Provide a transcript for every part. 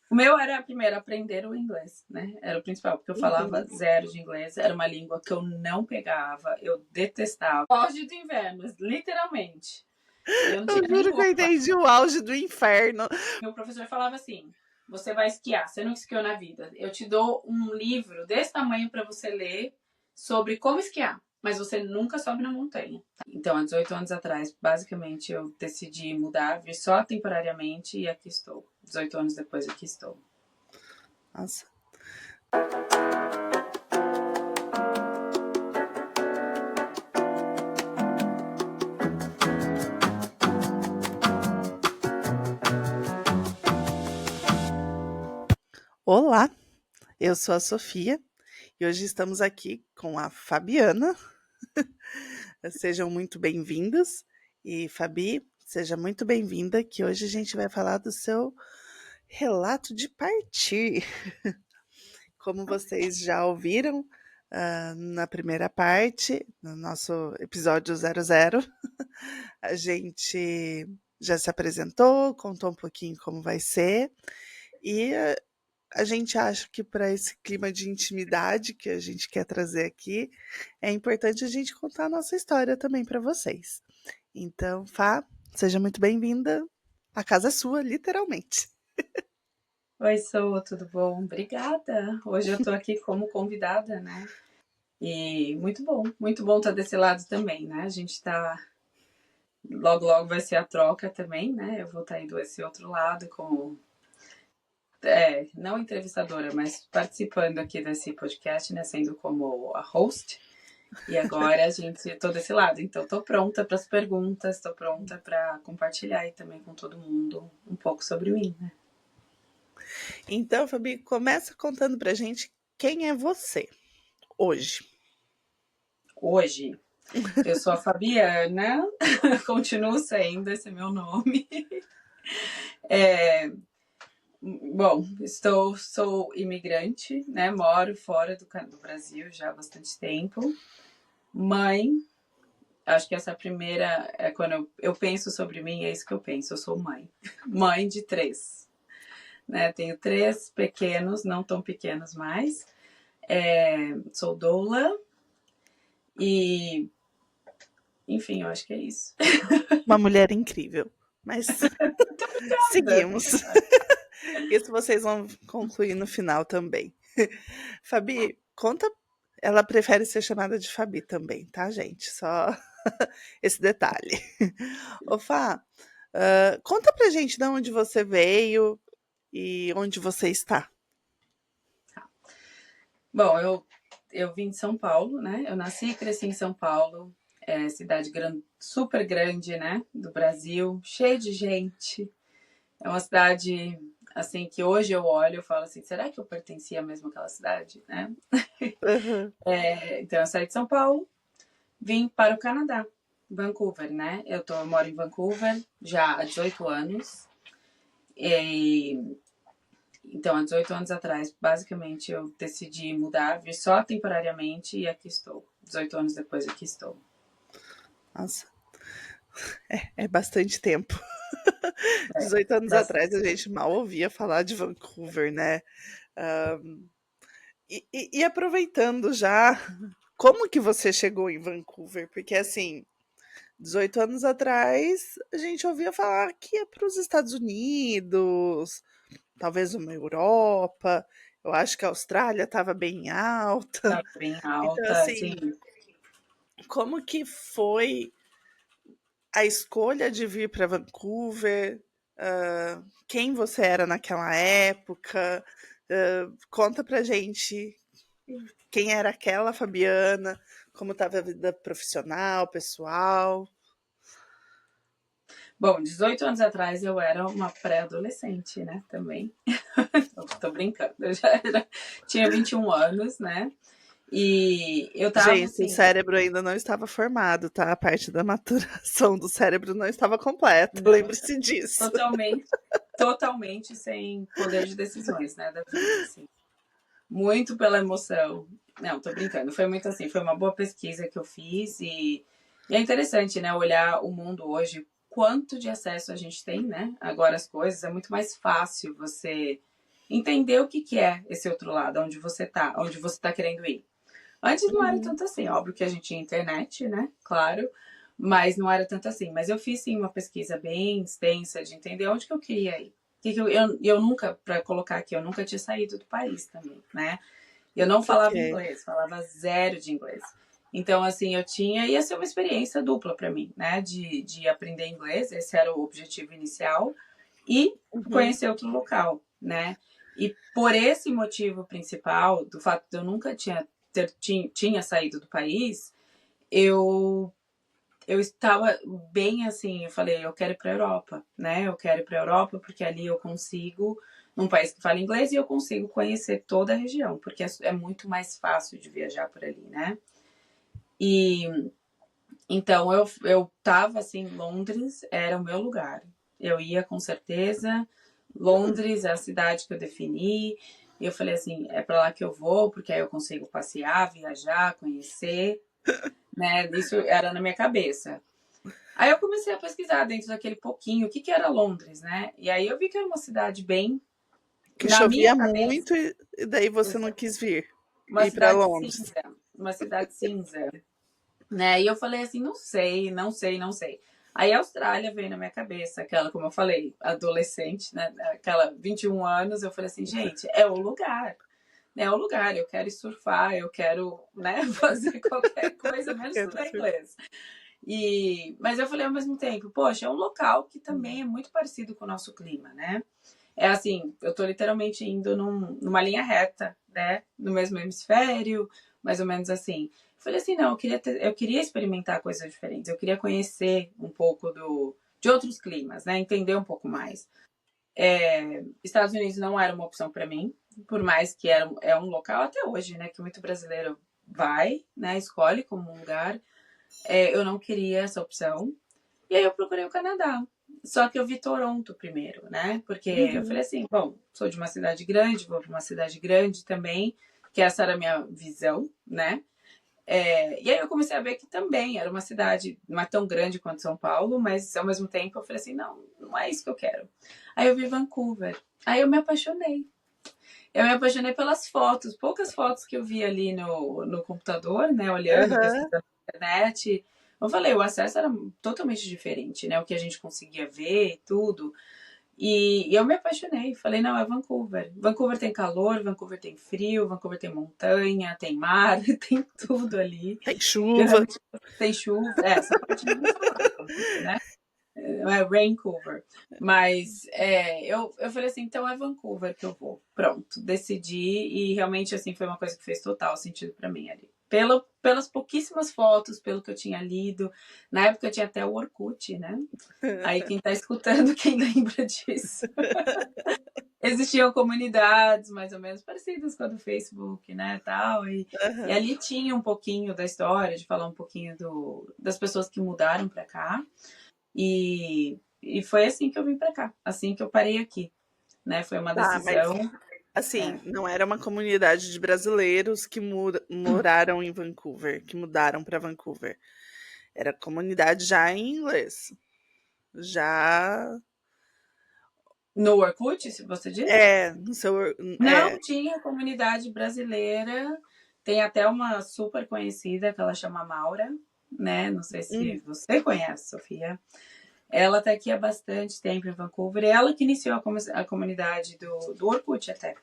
O meu era primeiro aprender o inglês, né? Era o principal, porque eu falava zero de inglês, era uma língua que eu não pegava, eu detestava. Auge do inverno, literalmente. Eu não Eu tinha nem juro que eu roupa. entendi o auge do inferno. Meu professor falava assim: você vai esquiar, você não esquiou na vida. Eu te dou um livro desse tamanho para você ler sobre como esquiar, mas você nunca sobe na montanha. Então, há 18 anos atrás, basicamente, eu decidi mudar, vir só temporariamente e aqui estou. 18 anos depois, aqui estou. Nossa. Olá, eu sou a Sofia e hoje estamos aqui com a Fabiana. Sejam muito bem-vindos. E Fabi, seja muito bem-vinda, que hoje a gente vai falar do seu relato de partir. Como vocês já ouviram na primeira parte, no nosso episódio 00, a gente já se apresentou, contou um pouquinho como vai ser, e a gente acha que para esse clima de intimidade que a gente quer trazer aqui, é importante a gente contar a nossa história também para vocês. Então, Fá, seja muito bem-vinda. A casa é sua, literalmente. Oi, Sou, tudo bom? Obrigada. Hoje eu tô aqui como convidada, né? E muito bom estar desse lado também, né? A gente tá. Logo, logo vai ser a troca também, né? Eu vou estar indo desse outro lado como. Não entrevistadora, mas participando aqui desse podcast, né? Sendo como a host. E agora a gente tô desse lado, então tô pronta para as perguntas, tô pronta para compartilhar aí também com todo mundo um pouco sobre mim, né? Então, Fabi, começa contando pra gente quem é você hoje. Hoje, eu sou a Fabiana, continuo sendo esse meu nome. Bom, sou imigrante, né? Moro fora do Brasil já há bastante tempo. Mãe, acho que essa primeira é quando eu penso sobre mim, é isso que eu penso. Eu sou mãe. Mãe de 3. Né? Tenho 3 pequenos, não tão pequenos mais. Sou doula e, enfim, eu acho que é isso. Uma mulher incrível. Mas seguimos. Isso vocês vão concluir no final também. Fabi, conta. Ela prefere ser chamada de Fabi também, tá, gente? Só esse detalhe. Ô, Fá, conta pra gente de onde você veio e onde você está. Bom, eu vim de São Paulo, né? Eu nasci e cresci em São Paulo, cidade super grande, né? Do Brasil, cheia de gente. É uma cidade, assim, que hoje eu olho e falo assim, será que eu pertencia mesmo àquela cidade, né? Uhum. Então eu saí de São Paulo, vim para o Canadá, Vancouver, né? Eu moro em Vancouver já há 18 anos. E, então, há 18 anos atrás, basicamente, eu decidi mudar, vir só temporariamente e aqui estou. 18 anos depois, aqui estou. Nossa, é bastante tempo. É, 18 anos atrás a bastante. gente mal ouvia falar de Vancouver, né? E aproveitando já, como que você chegou em Vancouver? Porque assim, 18 anos atrás a gente ouvia falar que ia para os Estados Unidos, talvez uma Europa. Eu acho que a Austrália estava bem alta. Tá bem Então, alta, assim. assim, como que foi a escolha de vir para Vancouver? Quem você era naquela época? Conta pra gente quem era aquela Fabiana, como estava a vida profissional, pessoal. Bom, 18 anos atrás eu era uma pré-adolescente, né? Também. Tô brincando. Tinha 21 anos, né? E eu tava Gente, o assim. cérebro ainda não estava formado, tá? A parte da maturação do cérebro não estava completa. Não, Lembre-se disso. totalmente, totalmente sem poder de decisões, né? Da vida, assim. Muito pela emoção. Não, tô brincando. Foi muito assim, foi uma boa pesquisa que eu fiz e é interessante, né, olhar o mundo hoje, quanto de acesso a gente tem, né? Agora as coisas é muito mais fácil você entender o que, que é esse outro lado, onde você tá querendo ir. Antes não era Uhum. tanto assim, óbvio que a gente tinha internet, né? Claro, mas não era tanto assim. Mas eu fiz sim uma pesquisa bem extensa de entender onde que eu queria ir. Eu nunca, para colocar aqui, eu nunca tinha saído do país também, né? Eu não Ok. falava inglês, falava zero de inglês. Então, assim, ia ser uma experiência dupla para mim, né? De aprender inglês, esse era o objetivo inicial, e Uhum. conhecer outro local, né? E por esse motivo principal, do fato de eu nunca tinha saído do país, eu eu estava bem assim, eu falei, eu quero ir para a Europa, né? Eu quero ir para a Europa porque ali eu consigo, num país que fala inglês, e eu consigo conhecer toda a região, porque é muito mais fácil de viajar por ali, né? E então eu tava assim, Londres era o meu lugar. Eu ia com certeza. Londres é a cidade que eu defini. E eu falei assim, é para lá que eu vou, porque aí eu consigo passear, viajar, conhecer, né? Isso era na minha cabeça. Aí eu comecei a pesquisar dentro daquele pouquinho o que que era Londres, né? E aí eu vi que era uma cidade bem, Que na minha chovia cabeça, muito e daí você não quis uma ir para cidade Londres. cinza, uma cidade cinza, né? E eu falei assim, não sei, não sei, não sei. Aí a Austrália veio na minha cabeça, aquela, como eu falei, adolescente, né? Aquela 21 anos, eu falei assim, gente, é o lugar. É o lugar, eu quero ir surfar, eu quero, né, fazer qualquer coisa, menos Quero estudar ser. inglês. Mas eu falei ao mesmo tempo, poxa, é um local que também é muito parecido com o nosso clima, né? É assim, eu tô literalmente indo numa linha reta, né? No mesmo hemisfério, mais ou menos assim. Falei assim, não, eu queria experimentar coisas diferentes, eu queria conhecer um pouco de outros climas, né? Entender um pouco mais. Estados Unidos não era uma opção para mim, por mais que é um local até hoje, né? Que muito brasileiro vai, né? Escolhe como um lugar. Eu não queria essa opção. E aí eu procurei o Canadá. Só que eu vi Toronto primeiro, né? Porque eu Uhum. falei assim, bom, sou de uma cidade grande, vou para uma cidade grande também, que essa era a minha visão, né? E aí eu comecei a ver que também era uma cidade não é tão grande quanto São Paulo, mas ao mesmo tempo eu falei assim, não, não é isso que eu quero. Aí eu vi Vancouver. Aí eu me apaixonei. Eu me apaixonei pelas fotos, poucas fotos que eu vi ali no computador, né? Olhando, Aham. pesquisando na internet. Eu falei, o acesso era totalmente diferente, né? O que a gente conseguia ver e tudo. E eu me apaixonei. Falei, não, é Vancouver. Vancouver tem calor, Vancouver tem frio, Vancouver tem montanha, tem mar, tem tudo ali. Tem Eu chuva. realmente tem chuva. Essa parte não vou falar, né? É Vancouver. Mas eu falei assim, então é Vancouver que eu vou. Pronto, decidi e realmente assim foi uma coisa que fez total sentido para mim ali. Pelas pouquíssimas fotos, pelo que eu tinha lido. Na época eu tinha até o Orkut, né? Aí quem tá escutando, quem lembra disso? Existiam comunidades mais ou menos parecidas com a do Facebook, né, tal, e Aham. ali tinha um pouquinho da história, de falar um pouquinho das pessoas que mudaram para cá, e foi assim que eu vim para cá, assim que eu parei aqui, né? Foi uma Tá, mas decisão. assim, não era uma comunidade de brasileiros que moraram em Vancouver, que mudaram para Vancouver. Era comunidade já em inglês. Já No Orkut, se você diz? no seu Não tinha comunidade brasileira. Tem até uma super conhecida que ela chama Maura, né? Não sei se hum, você conhece, Sofia. Ela está aqui há bastante tempo em Vancouver. Ela que iniciou a comunidade do Orkut até,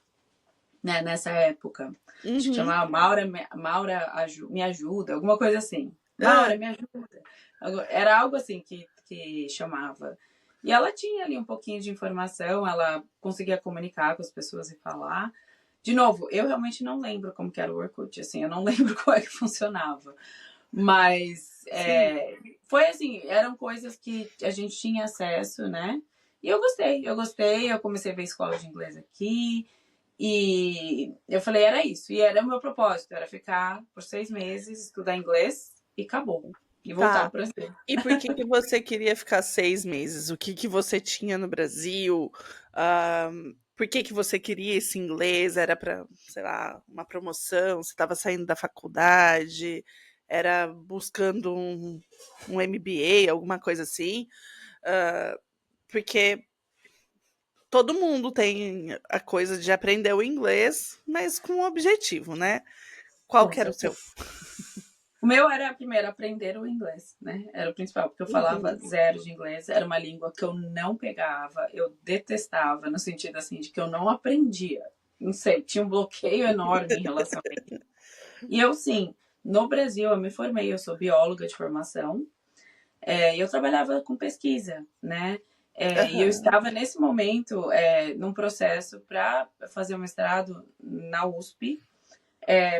né? Nessa época. Acho que uhum, chamava Maura, Maura me ajuda, alguma coisa assim. hã, Maura, me ajuda. Era algo assim que chamava. E ela tinha ali um pouquinho de informação, ela conseguia comunicar com as pessoas e falar. De novo, eu realmente não lembro como que era o Orkut, assim, eu não lembro como é que funcionava. Mas sim. foi assim, eram coisas que a gente tinha acesso, né? E eu comecei a ver escola de inglês aqui, e eu falei, era isso. E era o meu propósito, era ficar por 6 meses, estudar inglês e acabou. E voltar Tá. para o Brasil. E por que que você queria ficar 6 meses? O que que você tinha no Brasil? Por que que você queria esse inglês? Era para, sei lá, uma promoção? Você estava saindo da faculdade? Era buscando um MBA, alguma coisa assim? Porque todo mundo tem a coisa de aprender o inglês, mas com um objetivo, né? Qual Com que era o seu? certeza. O meu era primeiro aprender o inglês, né? Era o principal, porque eu falava Uhum. zero de inglês, era uma língua que eu não pegava, eu detestava, no sentido assim, de que eu não aprendia. Não sei, tinha um bloqueio enorme em relação a isso. E eu, sim, no Brasil eu me formei, eu sou bióloga de formação, e eu trabalhava com pesquisa, né? E eu Aham. estava nesse momento num processo para fazer um mestrado na USP,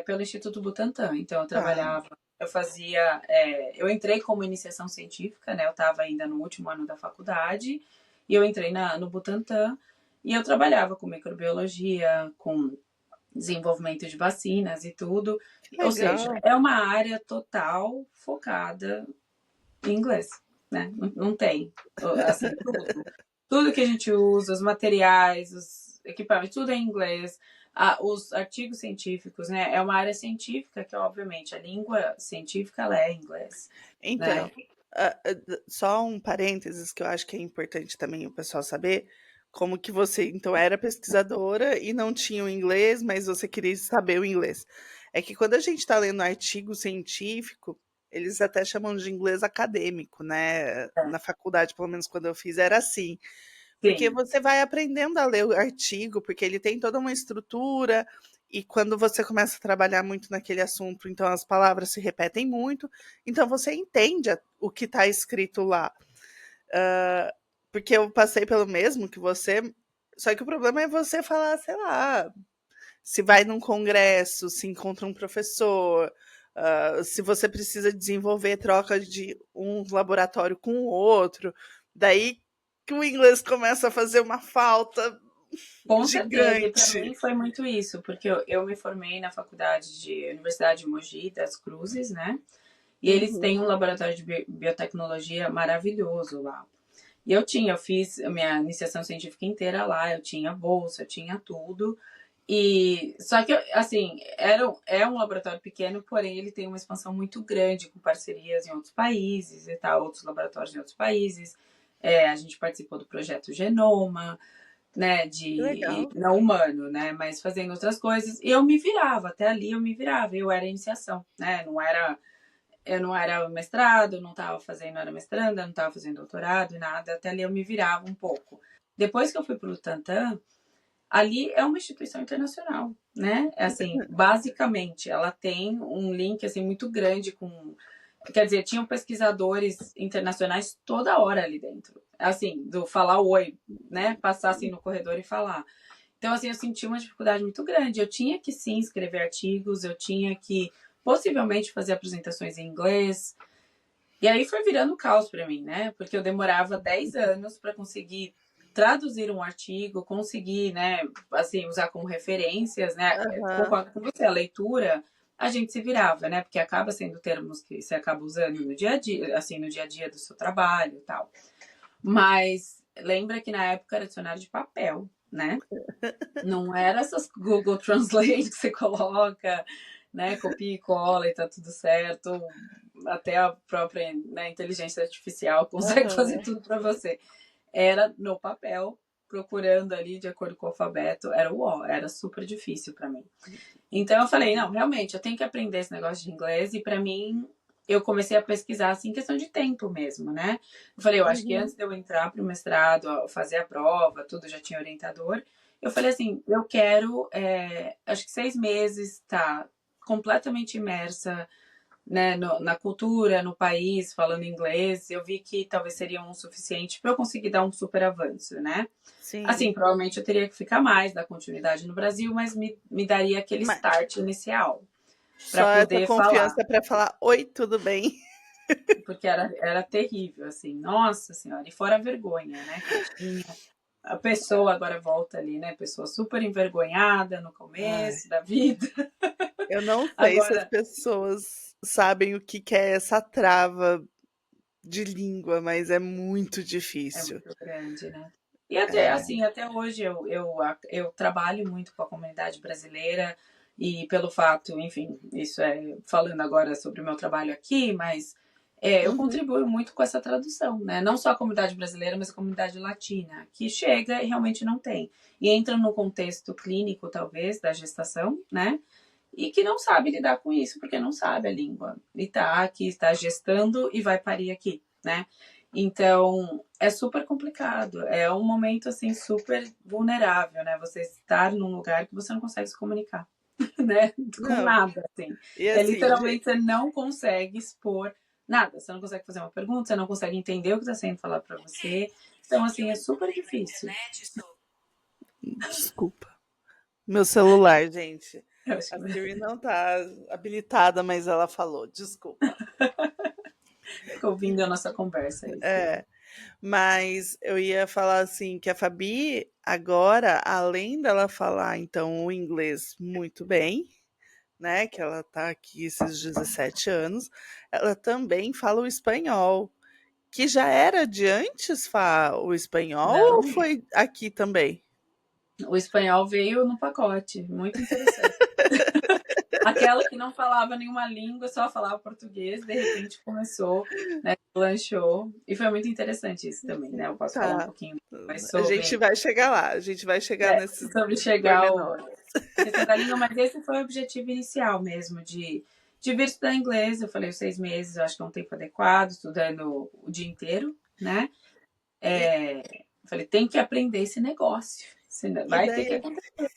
pelo Instituto Butantan. Então eu Ah, trabalhava, eu fazia, eu entrei como iniciação científica, né? Eu estava ainda no último ano da faculdade e eu entrei no Butantan e eu trabalhava com microbiologia, com desenvolvimento de vacinas e tudo. que Ou seja, legal. é uma área total focada em inglês, né? Não, não tem, assim, tudo. Tudo que a gente usa, os materiais, os equipamentos, tudo é em inglês. Os artigos científicos, né? É uma área científica que, obviamente, a língua científica ela é em inglês, né? Então, só um parênteses que eu acho que é importante também o pessoal saber, como que você, então, era pesquisadora e não tinha o inglês, mas você queria saber o inglês. É que quando a gente está lendo artigo científico, eles até chamam de inglês acadêmico, né? Na faculdade, pelo menos quando eu fiz, era assim. Porque Sim, você vai aprendendo a ler o artigo, porque ele tem toda uma estrutura, e quando você começa a trabalhar muito naquele assunto, então as palavras se repetem muito, então você entende o que está escrito lá. Ah, porque eu passei pelo mesmo que você, só que o problema é você falar, sei lá, se vai num congresso, se encontra um professor, se você precisa desenvolver troca de um laboratório com o outro, daí que o inglês começa a fazer uma falta com certeza. E para gigante. mim foi muito isso, porque eu me formei na faculdade de Universidade de Mogi das Cruzes, né? E eles Uhum. têm um laboratório de biotecnologia maravilhoso lá. E eu fiz a minha iniciação científica inteira lá, eu tinha bolsa, eu tinha tudo. E só que assim, é um laboratório pequeno, porém ele tem uma expansão muito grande com parcerias em outros países e tal, outros laboratórios em outros países. A gente participou do projeto Genoma, né, Que de legal. não humano, né, mas fazendo outras coisas. E eu me virava, até ali eu me virava, eu era iniciação, né, eu não era mestrado, não estava fazendo, era mestranda, não estava fazendo doutorado e nada, até ali eu me virava um pouco. Depois que eu fui para o Tantan, ali é uma instituição internacional, né? É assim, basicamente, ela tem um link assim muito grande com, quer dizer, tinham pesquisadores internacionais toda hora ali dentro. Assim, do falar oi, né? Passar assim no corredor e falar. Então, assim, eu senti uma dificuldade muito grande. Eu tinha que sim escrever artigos, eu tinha que possivelmente fazer apresentações em inglês. E aí foi virando caos para mim, né? Porque eu demorava 10 anos para conseguir traduzir um artigo, conseguir, né, assim, usar como referências, né? Aham. Concordo com você, a leitura a gente se virava, né? Porque acaba sendo termos que você acaba usando no dia a dia, assim, no dia a dia do seu trabalho e tal. Mas lembra que na época era dicionário de papel, né? Não era essas Google Translate que você coloca, né? Copia e cola e tá tudo certo. Até a própria, né, inteligência artificial consegue fazer Aham. tudo para você. Era no papel, procurando ali de acordo com o alfabeto, era o O, era super difícil para mim. Então eu falei, não, realmente, eu tenho que aprender esse negócio de inglês e para mim eu comecei a pesquisar assim questão de tempo mesmo, né? Eu falei, eu acho que Uhum. antes de eu entrar para o mestrado, fazer a prova, tudo, já tinha orientador. Eu falei assim, eu quero, acho que 6 meses, tá completamente imersa, né, na cultura, no país, falando inglês. Eu vi que talvez seria um suficiente para eu conseguir dar um super avanço, né? Sim. Assim, provavelmente eu teria que ficar mais, dar continuidade no Brasil, mas me daria aquele Mas start inicial para só essa poder falar, confiança para falar: "Oi, tudo bem?" porque era terrível, assim, nossa senhora, e fora a vergonha, né, que tinha. A pessoa agora volta ali, né, pessoa super envergonhada no Ai, começo da vida, eu não sei se as agora pessoas sabem o que que é essa trava de língua, mas é muito é difícil. muito grande, né. E até, É. assim, até hoje eu trabalho muito com a comunidade brasileira e pelo fato, enfim, isso falando agora sobre o meu trabalho aqui, mas Eu Uhum. contribuo muito com essa tradução, né? Não só a comunidade brasileira, mas a comunidade latina, que chega e realmente não tem. E entra no contexto clínico, talvez, da gestação, né? E que não sabe lidar com isso, porque não sabe a língua. E tá aqui, está gestando e vai parir aqui, né? Então, é super complicado. É um momento, assim, super vulnerável, né? Você estar num lugar que você não consegue se comunicar, né? Com Não, nada, assim. e É assim, literalmente, você não consegue expor nada. Você não consegue fazer uma pergunta, você não consegue entender o que está sendo falado para você. Então, assim, é super difícil. desculpa. Meu celular, gente. Eu acho A que Siri não tá habilitada, mas ela falou, desculpa. fica ouvindo a nossa conversa aí. É, mas eu ia falar assim que a Fabi agora, além dela falar então o inglês muito bem, né, que ela tá aqui esses 17 anos, ela também fala o espanhol, que já era de antes o espanhol ou Não, foi aqui também? o espanhol veio no pacote. Muito interessante. Aquela que não falava nenhuma língua, só falava português, de repente começou, né, lanchou. E foi muito interessante isso também, né? Eu posso falar um Tá. pouquinho mais A gente sobre, vai chegar lá, a gente vai chegar nesses sobre chegar ao, pormenores. a questão da língua, mas esse foi o objetivo inicial mesmo, de vir estudar inglês. Eu falei, os 6 meses, eu acho que é um tempo adequado, estudando o dia inteiro, né? E, Falei, tem que aprender esse negócio. e Vai ter que daí acontecer.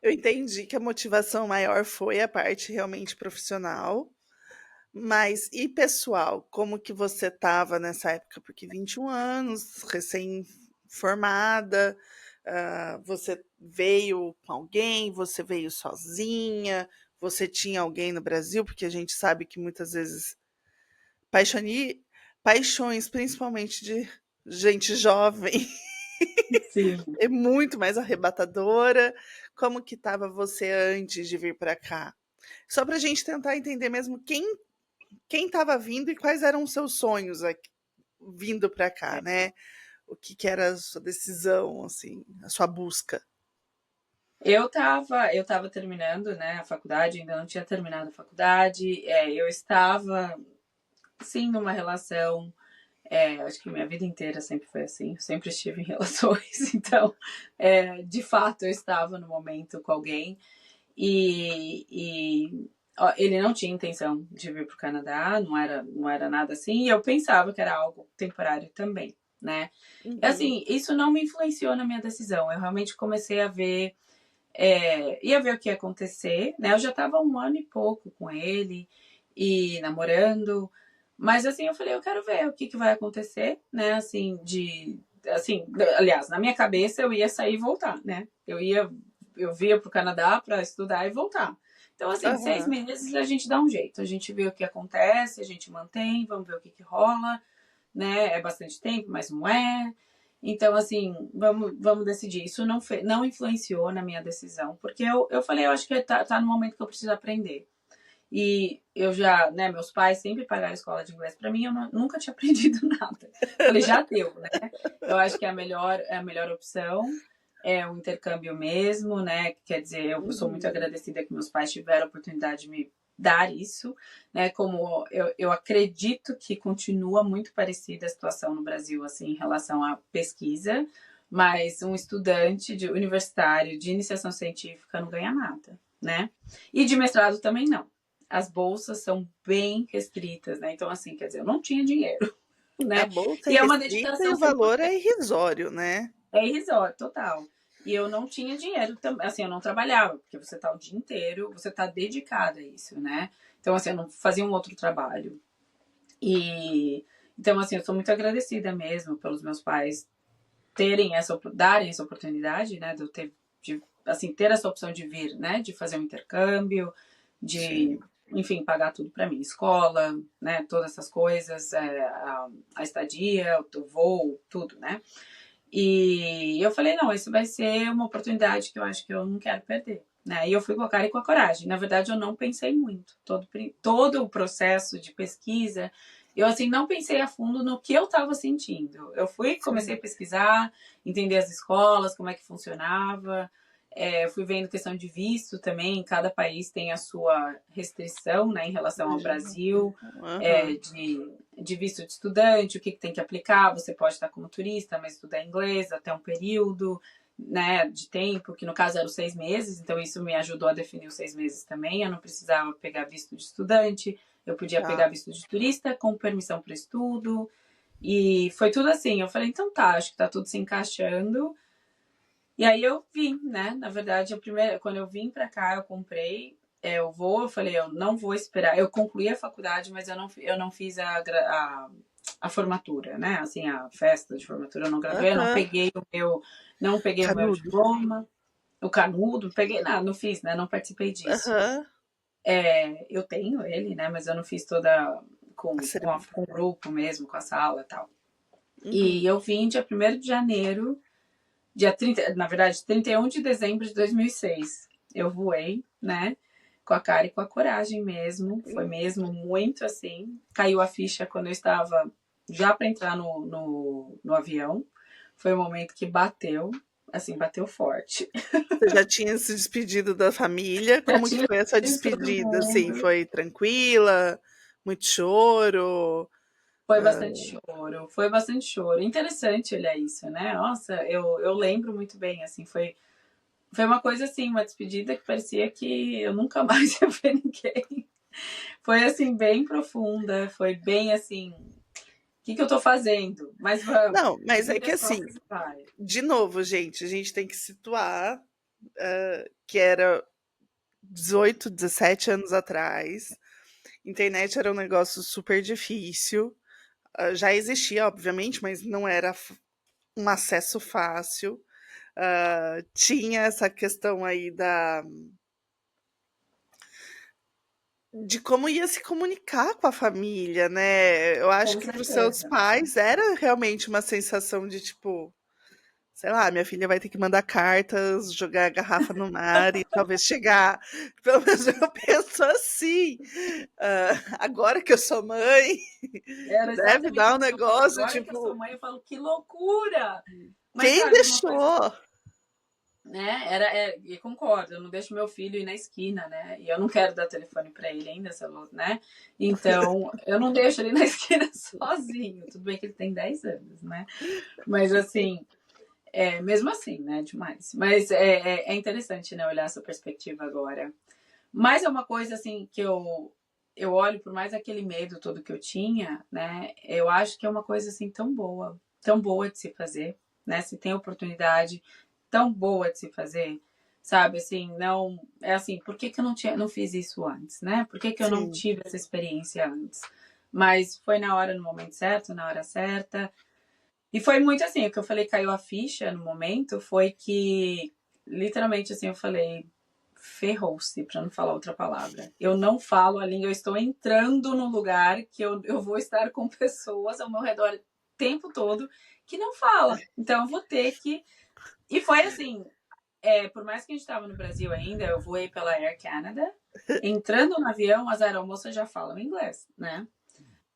eu entendi que a motivação maior foi a parte realmente profissional, mas e pessoal, como que você estava nessa época? Porque 21 anos, recém-formada, você veio com alguém, você veio sozinha, você tinha alguém no Brasil, porque a gente sabe que muitas vezes paixoni paixões, principalmente de gente jovem, Sim. é muito mais arrebatadora. Como que estava você antes de vir para cá? Só para a gente tentar entender mesmo quem estava vindo e quais eram os seus sonhos aqui, vindo para cá, né? O que, que era a sua decisão, assim, a sua busca? Eu tava terminando, né, a faculdade, ainda não tinha terminado a faculdade. Eu estava, sim, numa relação. Acho que minha vida inteira sempre foi assim. Eu sempre estive em relações, então, de fato, eu estava no momento com alguém ó, ele não tinha intenção de vir para o Canadá, não era nada assim. E eu pensava que era algo temporário também, né? E Uhum. assim, isso não me influenciou na minha decisão. Eu realmente comecei a ver ia ver o que ia acontecer, né? Eu já tava 1 ano e pouco com ele e namorando, mas assim, eu falei, eu quero ver o que que vai acontecer, né? Assim, aliás, na minha cabeça eu ia sair e voltar, né? Eu via pro Canadá para estudar e voltar. Então, assim, seis Aham. meses a gente dá um jeito, a gente vê o que acontece, a gente mantém, vamos ver o que que rola, né? É bastante tempo, mas não é. Então, assim, vamos decidir. Isso não influenciou na minha decisão, porque eu falei, eu acho que tá no momento que eu preciso aprender. E eu já, né, meus pais sempre pagaram escola de inglês para mim, eu nunca tinha aprendido nada. Falei, já deu, né? Eu acho que é a melhor opção, é o intercâmbio mesmo, né? Quer dizer, eu sou muito Uhum. agradecida que meus pais tiveram a oportunidade de me dar isso, né? Como eu acredito que continua muito parecida a situação no Brasil, assim, em relação à pesquisa, mas um estudante de universitário de iniciação científica não ganha nada, né? E de mestrado também não. As bolsas são bem restritas, né? Então, assim, quer dizer, eu não tinha dinheiro, A né? bolsa é E é uma restrita e dedicação o cem por valor cento é irrisório, né? É irrisório, total. E eu não tinha dinheiro também, assim, eu não trabalhava, porque você tá o dia inteiro, você tá dedicada a isso, né? Então, assim, eu não fazia um outro trabalho. E então, assim, eu sou muito agradecida mesmo pelos meus pais darem essa oportunidade, né, de eu assim, ter essa opção de vir, né, de fazer um intercâmbio, Sim. de, enfim, pagar tudo para mim, escola, né, todas essas coisas, a estadia, o voo, tudo, né. E eu falei, não, isso vai ser uma oportunidade que eu acho que eu não quero perder. Né? E eu fui com a cara e com a coragem. Na verdade, eu não pensei muito. Todo o processo de pesquisa, eu assim não pensei a fundo no que eu estava sentindo. Eu fui, comecei Sim. a pesquisar, entender as escolas, como é que funcionava. Fui vendo questão de visto também, cada país tem a sua restrição, né, em relação ao Brasil, Aham. de visto de estudante, o que tem que aplicar, você pode estar como turista, mas estudar inglês até um período, né, de tempo, que no caso eram 6 meses, então isso me ajudou a definir os 6 meses também, eu não precisava pegar visto de estudante, eu podia Tá. pegar visto de turista com permissão para estudo, e foi tudo assim, eu falei, então tá, acho que tá tudo se encaixando. E aí eu vim, né? Na verdade, quando eu vim pra cá, eu comprei. Eu falei, eu não vou esperar. Eu concluí a faculdade, mas eu não fiz a formatura, né? Assim, a festa de formatura, eu não graduei, eu Aham. não peguei o meu Canudo. diploma, o canudo, não peguei nada, não fiz, né? Não participei disso. Aham. Eu tenho ele, né? Mas eu não fiz toda A cerimônia. com o grupo mesmo, com a sala e tal. Uhum. E eu vim dia 1º de janeiro, dia 30, na verdade, 31 de dezembro de 2006. Eu voei, né? Com a cara e com a coragem mesmo. Foi mesmo muito assim. Caiu a ficha quando eu estava já para entrar no avião. Foi o momento que bateu, assim, bateu forte. Você já tinha se despedido da família? Já Como que tinha foi essa visto todo despedida, assim? mundo. Foi tranquila? Muito choro? Foi Hã, bastante choro, foi bastante choro. Interessante olhar isso, né? Nossa, eu lembro muito bem, assim, foi uma coisa assim, uma despedida que parecia que eu nunca mais ia ver ninguém. Foi assim, bem profunda, foi bem assim, o que eu tô fazendo? Mas vamos, não, mas é vira que as assim, costas e vai. de novo, gente, a gente tem que situar, que era 18, 17 anos atrás, internet era um negócio super difícil, já existia, obviamente, mas não era um acesso fácil. Tinha essa questão aí de como ia se comunicar com a família, né? Eu acho Com que para os seus certeza. pais era realmente uma sensação de tipo, sei lá, minha filha vai ter que mandar cartas, jogar a garrafa no mar e talvez chegar. Pelo menos eu penso assim. Agora que eu sou mãe, Era deve exatamente dar um isso que eu falo. negócio Agora que eu sou tipo, mãe, eu falo, que loucura! Mas quem sabe, uma coisa, deixou? né? E concordo, eu não deixo meu filho ir na esquina, né? E eu não quero dar telefone para ele ainda, né? Então, eu não deixo ele na esquina sozinho. Tudo bem que ele tem 10 anos, né? Mas assim, mesmo assim, né? Demais. Mas é interessante, né? Olhar essa perspectiva agora. Mas é uma coisa assim que eu olho por mais aquele medo todo que eu tinha, né? Eu acho que é uma coisa assim tão boa de se fazer, né? Se tem oportunidade tão boa de se fazer, sabe? Assim, não é assim, por que que eu não fiz isso antes, né? Por que que eu não Sim, tive essa experiência antes? Mas foi na hora, no momento certo, na hora certa. E foi muito assim, o que eu falei caiu a ficha no momento foi que literalmente assim eu falei ferrou-se, para não falar outra palavra. Eu não falo a língua, eu estou entrando num lugar que eu vou estar com pessoas ao meu redor o tempo todo que não fala. Então eu vou ter que. E foi assim, por mais que a gente estava no Brasil ainda, eu voei pela Air Canada. Entrando no avião, as aeromoças já falam inglês, né?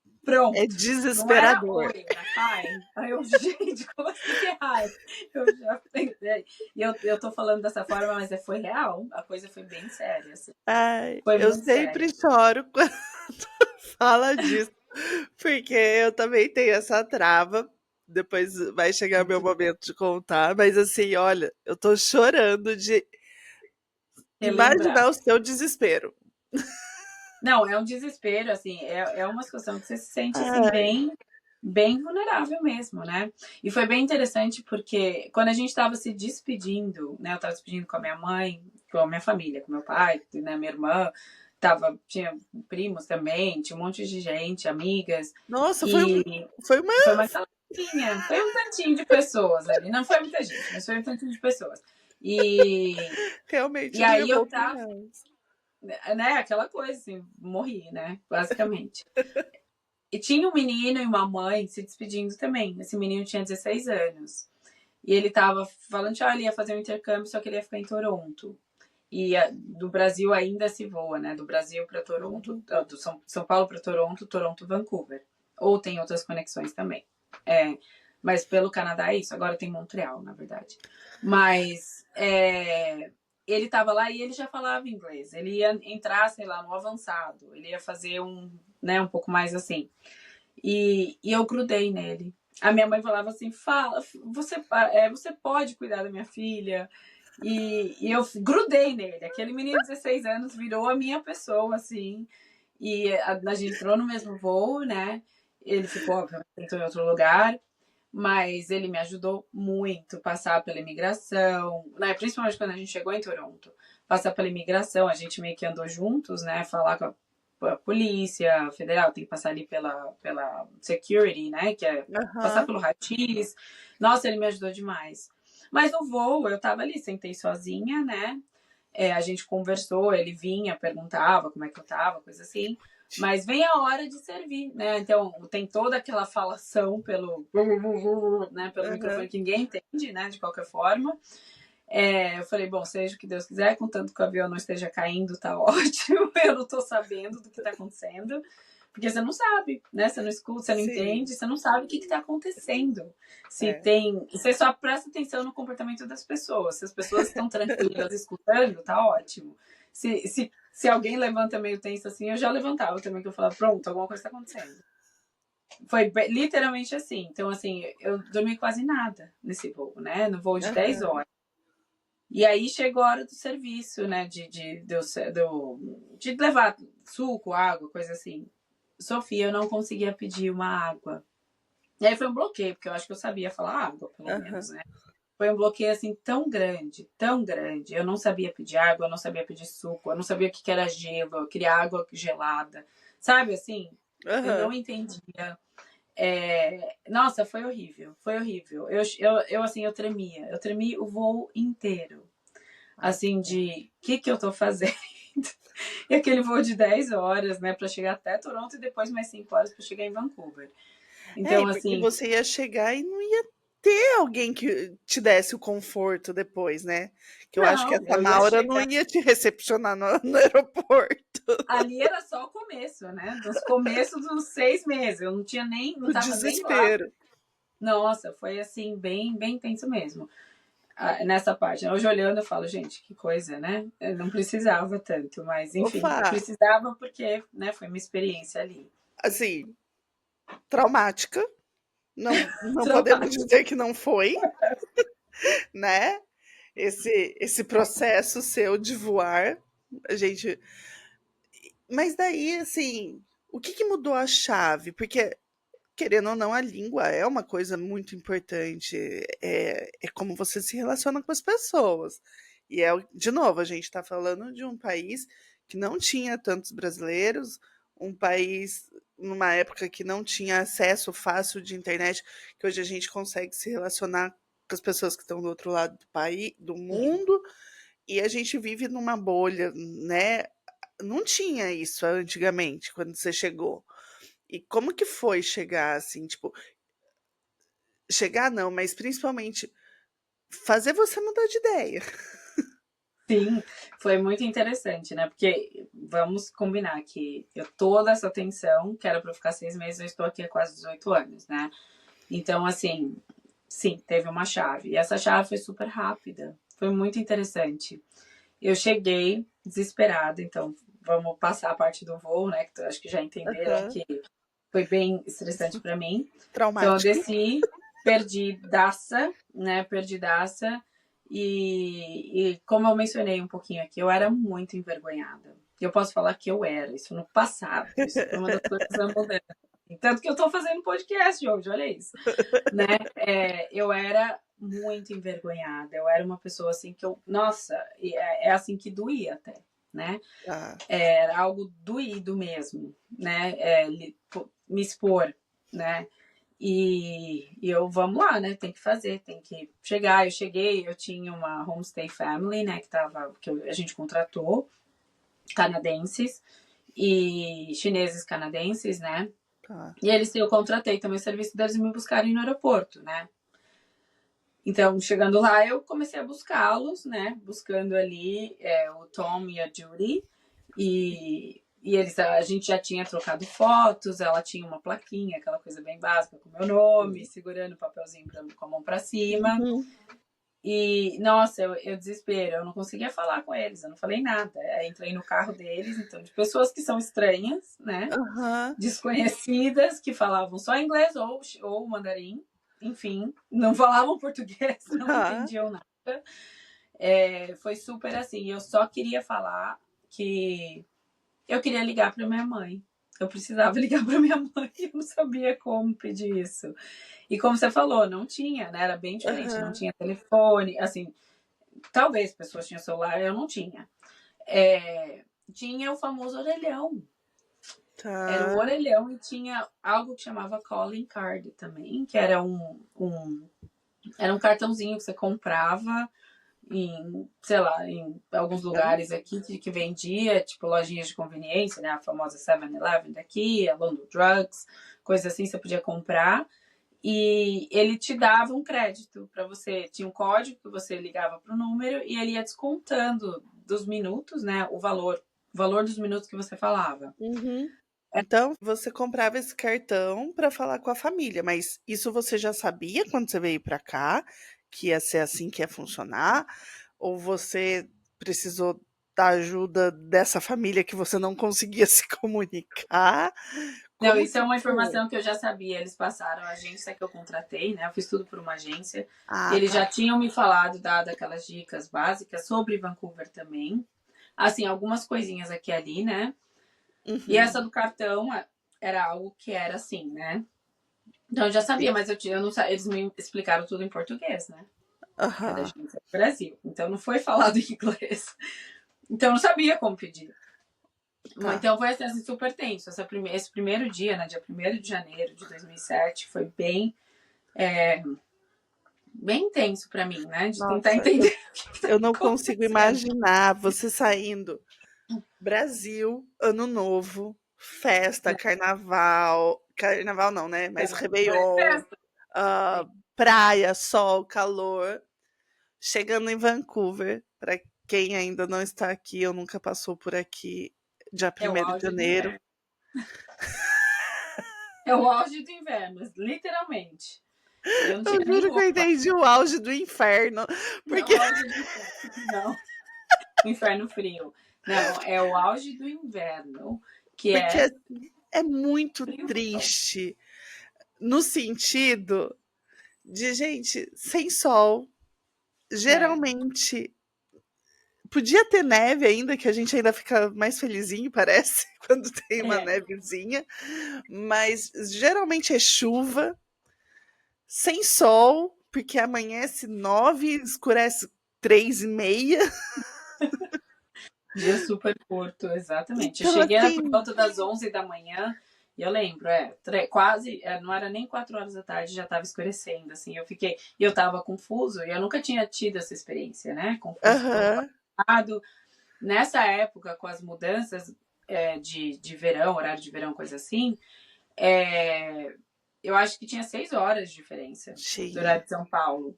é Pronto. Não era desesperador. oi, era hi. Aí eu, gente, como assim é hi? Eu já pensei. E eu tô falando dessa forma, mas foi real. A coisa foi bem séria, assim. Ai, Foi eu muito sempre séria. choro quando fala disso, porque eu também tenho essa trava. Depois vai chegar meu momento de contar, mas assim, olha, eu tô chorando de Relembrar. imaginar o seu desespero. Não, é um desespero, assim, é uma situação que você se sente, assim, Ai, bem vulnerável mesmo, né? E foi bem interessante porque quando a gente estava se despedindo, né? Eu estava despedindo com a minha mãe, com a minha família, com meu pai, né? Minha irmã, tinha primos também, tinha um monte de gente, amigas, nossa, e foi uma foi uma galerinha, foi um tantinho de pessoas ali. Não foi muita gente, mas foi um tantinho de pessoas. E, realmente e eu não ia aí eu voltar tava, mais. né, aquela coisa assim, morri, né, basicamente. E tinha um menino e uma mãe se despedindo também. Esse menino tinha 16 anos. E ele tava falando que ele ia fazer um intercâmbio, só que ele ia ficar em Toronto. E do Brasil ainda se voa, né? Do Brasil para Toronto, Uhum. do São Paulo para Toronto, Toronto, Vancouver. Ou tem outras conexões também. É, mas pelo Canadá é isso. Agora tem Montreal, na verdade. Mas ele estava lá e ele já falava inglês. Ele ia entrar, sei lá, no avançado. Ele ia fazer um pouco mais assim. E eu grudei nele. A minha mãe falava assim, fala, você pode cuidar da minha filha. E eu grudei nele. Aquele menino de 16 anos virou a minha pessoa, assim. E a gente entrou no mesmo voo, né? Ele ficou, obviamente, em outro lugar, mas ele me ajudou muito a passar pela imigração, né? Principalmente quando a gente chegou em Toronto. Passar pela imigração, a gente meio que andou juntos, né? Falar com a polícia federal, tem que passar ali pela security, né? Que é passar Aham. pelo raio-x. Nossa, ele me ajudou demais. Mas no voo, eu tava ali, sentei sozinha, né? A gente conversou, ele vinha, perguntava como é que eu tava, coisa assim. Mas vem a hora de servir, né? Então tem toda aquela falação pelo Aham. microfone que ninguém entende, né? De qualquer forma. Eu falei, bom, seja o que Deus quiser, contanto que o avião não esteja caindo, tá ótimo. Eu não tô sabendo do que tá acontecendo. Porque você não sabe, né? Você não escuta, você não Sim. entende, você não sabe o que está acontecendo. Se É. tem. Você só presta atenção no comportamento das pessoas. Se as pessoas estão tranquilas escutando, tá ótimo. Se alguém levanta meio tenso assim, eu já levantava também, que eu falava, pronto, alguma coisa está acontecendo. Foi literalmente assim. Então, assim, eu dormi quase nada nesse voo, né? No voo de 10 Aham. horas. E aí chegou a hora do serviço, né? De levar suco, água, coisa assim. Sofia, eu não conseguia pedir uma água. E aí foi um bloqueio, porque eu acho que eu sabia falar água, pelo Aham. menos, né? Foi um bloqueio assim tão grande, tão grande. Eu não sabia pedir água, eu não sabia pedir suco, eu não sabia o que era gelo, eu queria água gelada. Sabe assim? Eu não Aham. entendia. Nossa, foi horrível, foi horrível. Eu assim, eu tremia. Eu tremi o voo inteiro. Ai, que Assim, bom. de o que eu tô fazendo? E aquele voo de 10 horas, né, para chegar até Toronto e depois mais 5 horas para chegar em Vancouver. E Então, porque assim, você ia chegar e não ia ter alguém que te desse o conforto depois, né? Que eu acho que não, essa eu ia Maura não chegar. ia te recepcionar no aeroporto. Ali era só o começo, né? Dos começos dos 6 meses. Eu não tinha nem, não O tava nem lá. desespero. Nossa, foi assim, bem, bem intenso mesmo. Nessa parte. Hoje olhando, eu falo, gente, que coisa, né? Eu não precisava tanto, mas Ô, enfim, Fá, precisava porque, né, foi uma experiência ali. assim, traumática. Não podemos Traumático. dizer que não foi, né? Esse processo seu de voar, a gente. Mas daí, assim, o que, que mudou a chave? Porque, querendo ou não, a língua é uma coisa muito importante. É como você se relaciona com as pessoas. E de novo, a gente está falando de um país que não tinha tantos brasileiros, um país numa época que não tinha acesso fácil de internet, que hoje a gente consegue se relacionar com as pessoas que estão do outro lado do país, do Sim. mundo, e a gente vive numa bolha, né? Não tinha isso antigamente, quando você chegou. E como que foi chegar assim, tipo, chegar não, mas principalmente fazer você mudar de ideia? Sim, foi muito interessante, né? Porque vamos combinar que toda essa tensão, que era para ficar 6 meses, eu estou aqui há quase 18 anos, né? Então, assim, sim, teve uma chave. E essa chave foi super rápida. Foi muito interessante. Eu cheguei desesperada, então vamos passar a parte do voo, né? Que eu acho que já entenderam Aham. que foi bem estressante para mim. Então eu Traumático. desci, perdidaça, né? Perdidaça. E como eu mencionei um pouquinho aqui, eu era muito envergonhada. Eu posso falar que eu era, isso no passado. Isso foi uma das coisas da mudança. Tanto que eu tô fazendo podcast hoje, olha isso. Né? Eu era muito envergonhada. Eu era uma pessoa assim que eu. Nossa, é assim que doía até, né? Ah, Era algo doído mesmo, né? Me expor, né? E eu, vamos lá, né? Tem que fazer, tem que chegar. Eu cheguei, eu tinha uma homestay family, né? A gente contratou, canadenses e chineses canadenses, né? tá. E eu contratei também o serviço deles me buscarem no aeroporto, né? Então, chegando lá, eu comecei a buscá-los, né? Buscando ali o Tom e a Judy. A gente já tinha trocado fotos, ela tinha uma plaquinha, aquela coisa bem básica com meu nome, segurando o papelzinho com a mão para cima. Uhum. E, nossa, eu desespero, eu não conseguia falar com eles, eu não falei nada. Aí entrei no carro deles, então, de pessoas que são estranhas, né? Aham. Desconhecidas, que falavam só inglês ou mandarim, enfim, não falavam português, não Ah, entendiam nada. Foi super assim. Eu só queria falar que eu queria ligar para minha mãe. Eu precisava ligar para minha mãe, eu não sabia como pedir isso. E como você falou, não tinha, né? Era bem diferente, não aham. tinha telefone, assim, talvez pessoas tinham celular, eu não tinha. Tinha o famoso orelhão. Era o Tá. orelhão e tinha algo que chamava calling card também, que era era um cartãozinho que você comprava em, sei lá, em alguns Aham. lugares aqui que vendia, tipo lojinhas de conveniência, né? A famosa 7-Eleven daqui, a London Drugs, coisa assim, você podia comprar. E ele te dava um crédito para você. Tinha um código que você ligava para o número e ele ia descontando dos minutos, né? O valor dos minutos que você falava. Uhum. Então, você comprava esse cartão para falar com a família, mas isso você já sabia quando você veio para cá, que ia ser assim que ia funcionar? Ou você precisou da ajuda dessa família que você não conseguia se comunicar? Não, Como isso é que uma foi? informação que eu já sabia. Eles passaram a agência que eu contratei, né? Eu fiz tudo por uma agência. E Ah, eles já tá. tinham me falado, dado aquelas dicas básicas sobre Vancouver também. Assim, algumas coisinhas aqui e ali, né? E essa Uhum. do cartão era algo que era assim, né? Então eu já sabia, mas eu não sabia. Eles me explicaram tudo em português, né? Que é da Aham, agência do Brasil. Então não foi falado em inglês. Então eu não sabia como pedir. tá. Então foi assim, super tenso. Esse primeiro dia, né, dia 1º de janeiro de 2007, foi bem tenso para mim, né? De tentar Nossa, eu entender o que está eu não consigo acontecendo. imaginar você saindo Brasil, Ano Novo, festa, carnaval, carnaval não, né, mas Foi réveillon, festa. hã, praia, sol, calor, chegando em Vancouver, para quem ainda não está aqui ou nunca passou por aqui, dia É o 1º de auge do janeiro. inverno. É o auge do inverno, literalmente. Eu não tinha Eu nem juro que eu roupa. entendi o auge do inferno, Não, porque o auge do inverno. Não, o inferno frio. Não, é o auge do inverno, que porque, é assim, é muito frio total. triste, no sentido de, gente, sem sol, É, geralmente podia ter neve ainda, que a gente ainda fica mais felizinho, parece, quando tem uma é. nevezinha, mas geralmente é chuva, sem sol, porque amanhece 9, escurece 3h30. Dia super curto, exatamente. Eu Então, cheguei era por assim, volta das 11 da manhã e eu lembro, quase, não era nem 4 horas da tarde, já estava escurecendo, assim. E eu estava confuso e eu nunca tinha tido essa experiência, né? Confuso pelo aham, passado. Nessa época, com as mudanças de verão, horário de verão, coisa assim, é, eu acho que tinha 6 horas de diferença do tinha. horário de São Paulo,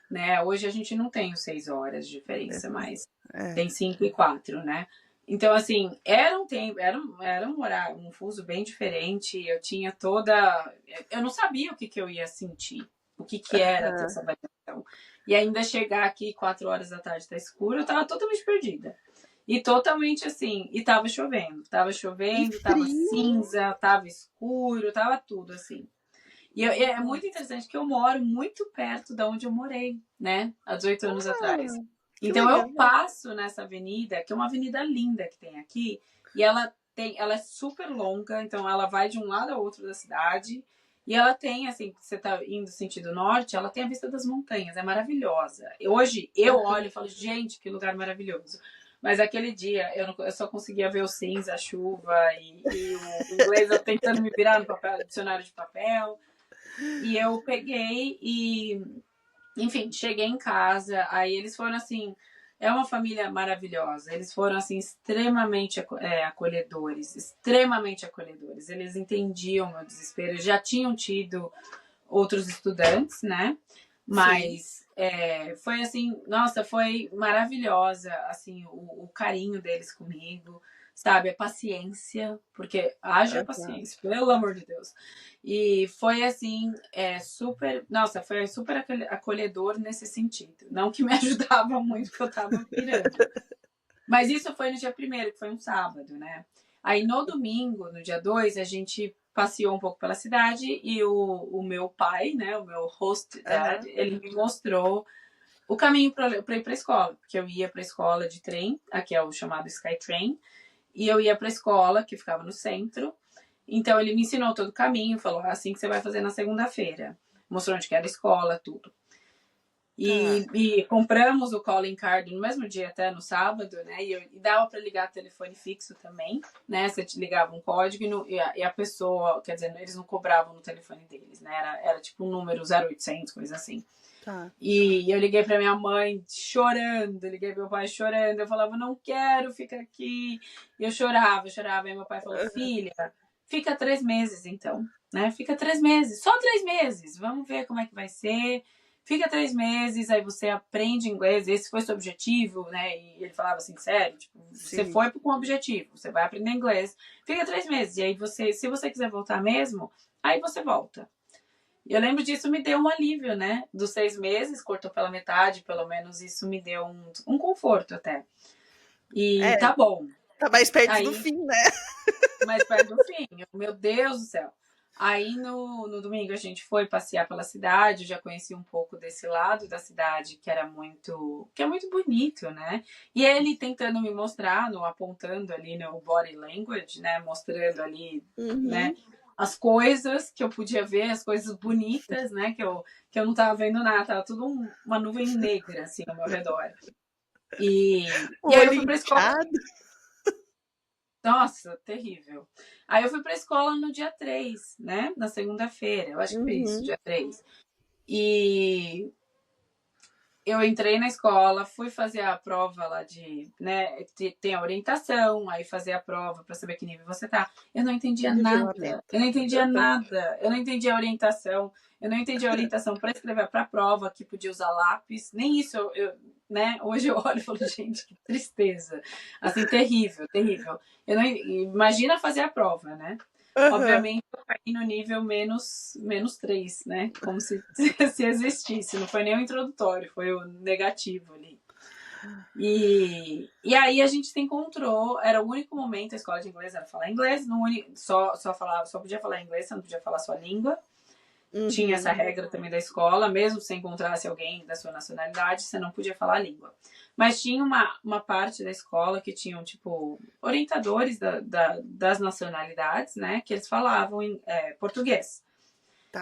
né? Hoje a gente não tem os 6 horas de É, diferença mais, é. tem 5 e 4, né? Então, assim, era um tempo, era um horário, um fuso bem diferente. Eu tinha toda. Eu não sabia o que eu ia sentir, o que era ter Aham. essa variação. E ainda chegar aqui 4 horas da tarde, tá escuro, eu tava totalmente perdida. E totalmente assim, e tava chovendo. Tava E chovendo, tava frio. cinza, tava escuro, tava tudo assim. E é muito Nossa, interessante que eu moro muito perto da onde eu morei, né? Há 18 anos atrás. que Então eu legal. passo nessa avenida, que é uma avenida linda que tem aqui, e ela é super longa, então ela vai de um lado ao outro da cidade. E ela tem, assim, você tá indo sentido norte, ela tem a vista das montanhas, é maravilhosa. Hoje eu olho e falo, gente, que lugar maravilhoso. Mas aquele dia eu só conseguia ver o cinza, a chuva e o inglês eu tentando me virar no papel, dicionário de papel. E eu peguei e, enfim, cheguei em casa. Aí eles foram assim. É uma família maravilhosa. Eles foram assim extremamente acolhedores, extremamente acolhedores. Eles entendiam o meu desespero. Eles já tinham tido outros estudantes, né? Sim. Mas foi assim, nossa, foi maravilhosa, assim, o carinho deles comigo. sabe? A paciência, porque haja Aham. paciência, pelo amor de Deus. E foi assim, super, nossa, foi super acolhedor nesse sentido. Não que me ajudava muito, porque eu tava pirando. Mas isso foi no dia primeiro, que foi um sábado, né? Aí no domingo, no dia 2, a gente passeou um pouco pela cidade e o meu pai, né, o meu host dad, Aham. ele me mostrou o caminho para ir para a escola, porque eu ia para a escola de trem, aqui é o chamado Skytrain, e eu ia para a escola, que ficava no centro. Então ele me ensinou todo o caminho, falou assim que você vai fazer na segunda-feira. Mostrou onde que era a escola, tudo. Tá. E compramos o calling card no mesmo dia, até no sábado, né? E dava para ligar telefone fixo também, né? Você te ligava um código e a pessoa, quer dizer, eles não cobravam no telefone deles, né? Era tipo um número 0800, coisa assim. Tá. E eu liguei para minha mãe chorando, liguei pro meu pai chorando. Eu falava, não quero, fica aqui. E eu chorava, chorava. Aí meu pai falou, filha, fica 3 meses então, né? Fica 3 meses, só 3 meses. Vamos ver como é que vai ser. Fica 3 meses, aí você aprende inglês. Esse foi seu objetivo, né? E ele falava assim, sério, tipo, você Sim. foi com um objetivo, você vai aprender inglês. Fica 3 meses. E aí você, se você quiser voltar mesmo, aí você volta. E eu lembro disso, me deu um alívio, né? Dos 6 meses, cortou pela metade, pelo menos isso me deu um conforto até. E É, tá bom. tá mais perto do Aí, fim, né? mais perto do fim, meu Deus do céu. Aí no domingo a gente foi passear pela cidade, eu já conheci um pouco desse lado da cidade que é muito bonito, né? E ele tentando me mostrar, apontando ali no body language, né? Mostrando ali, né? Uhum. As coisas que eu podia ver, as coisas bonitas, né? Que eu não tava vendo nada, tava tudo uma nuvem negra assim ao meu redor. O E aí eu olho fui pra escola. inchado. Nossa, terrível. Aí eu fui pra escola no dia 3, né? Na segunda-feira. Eu acho que foi isso, Uhum. dia 3. E eu entrei na escola, fui fazer a prova lá de, né, tem a orientação, aí fazer a prova para saber que nível você tá. Eu não entendia nada. Nivelamento. Eu não entendia nada. Eu não entendia a orientação. Eu não entendia a orientação para escrever para a prova, que podia usar lápis. Nem isso né? Hoje eu olho e falo, gente, que tristeza. Assim, terrível, terrível. Eu não imagina fazer a prova, né? Aham. Obviamente, eu caí no nível menos 3, né? Como se, se existisse. Não foi nem o introdutório, foi o negativo ali. E aí a gente se encontrou, era o único momento, a escola de inglês era falar inglês, só podia falar inglês, você não podia falar sua língua. Tinha essa Uhum. regra também da escola, mesmo se você encontrasse alguém da sua nacionalidade, você não podia falar a língua. Mas tinha uma parte da escola que tinham, tipo, orientadores das nacionalidades, né? Que eles falavam português.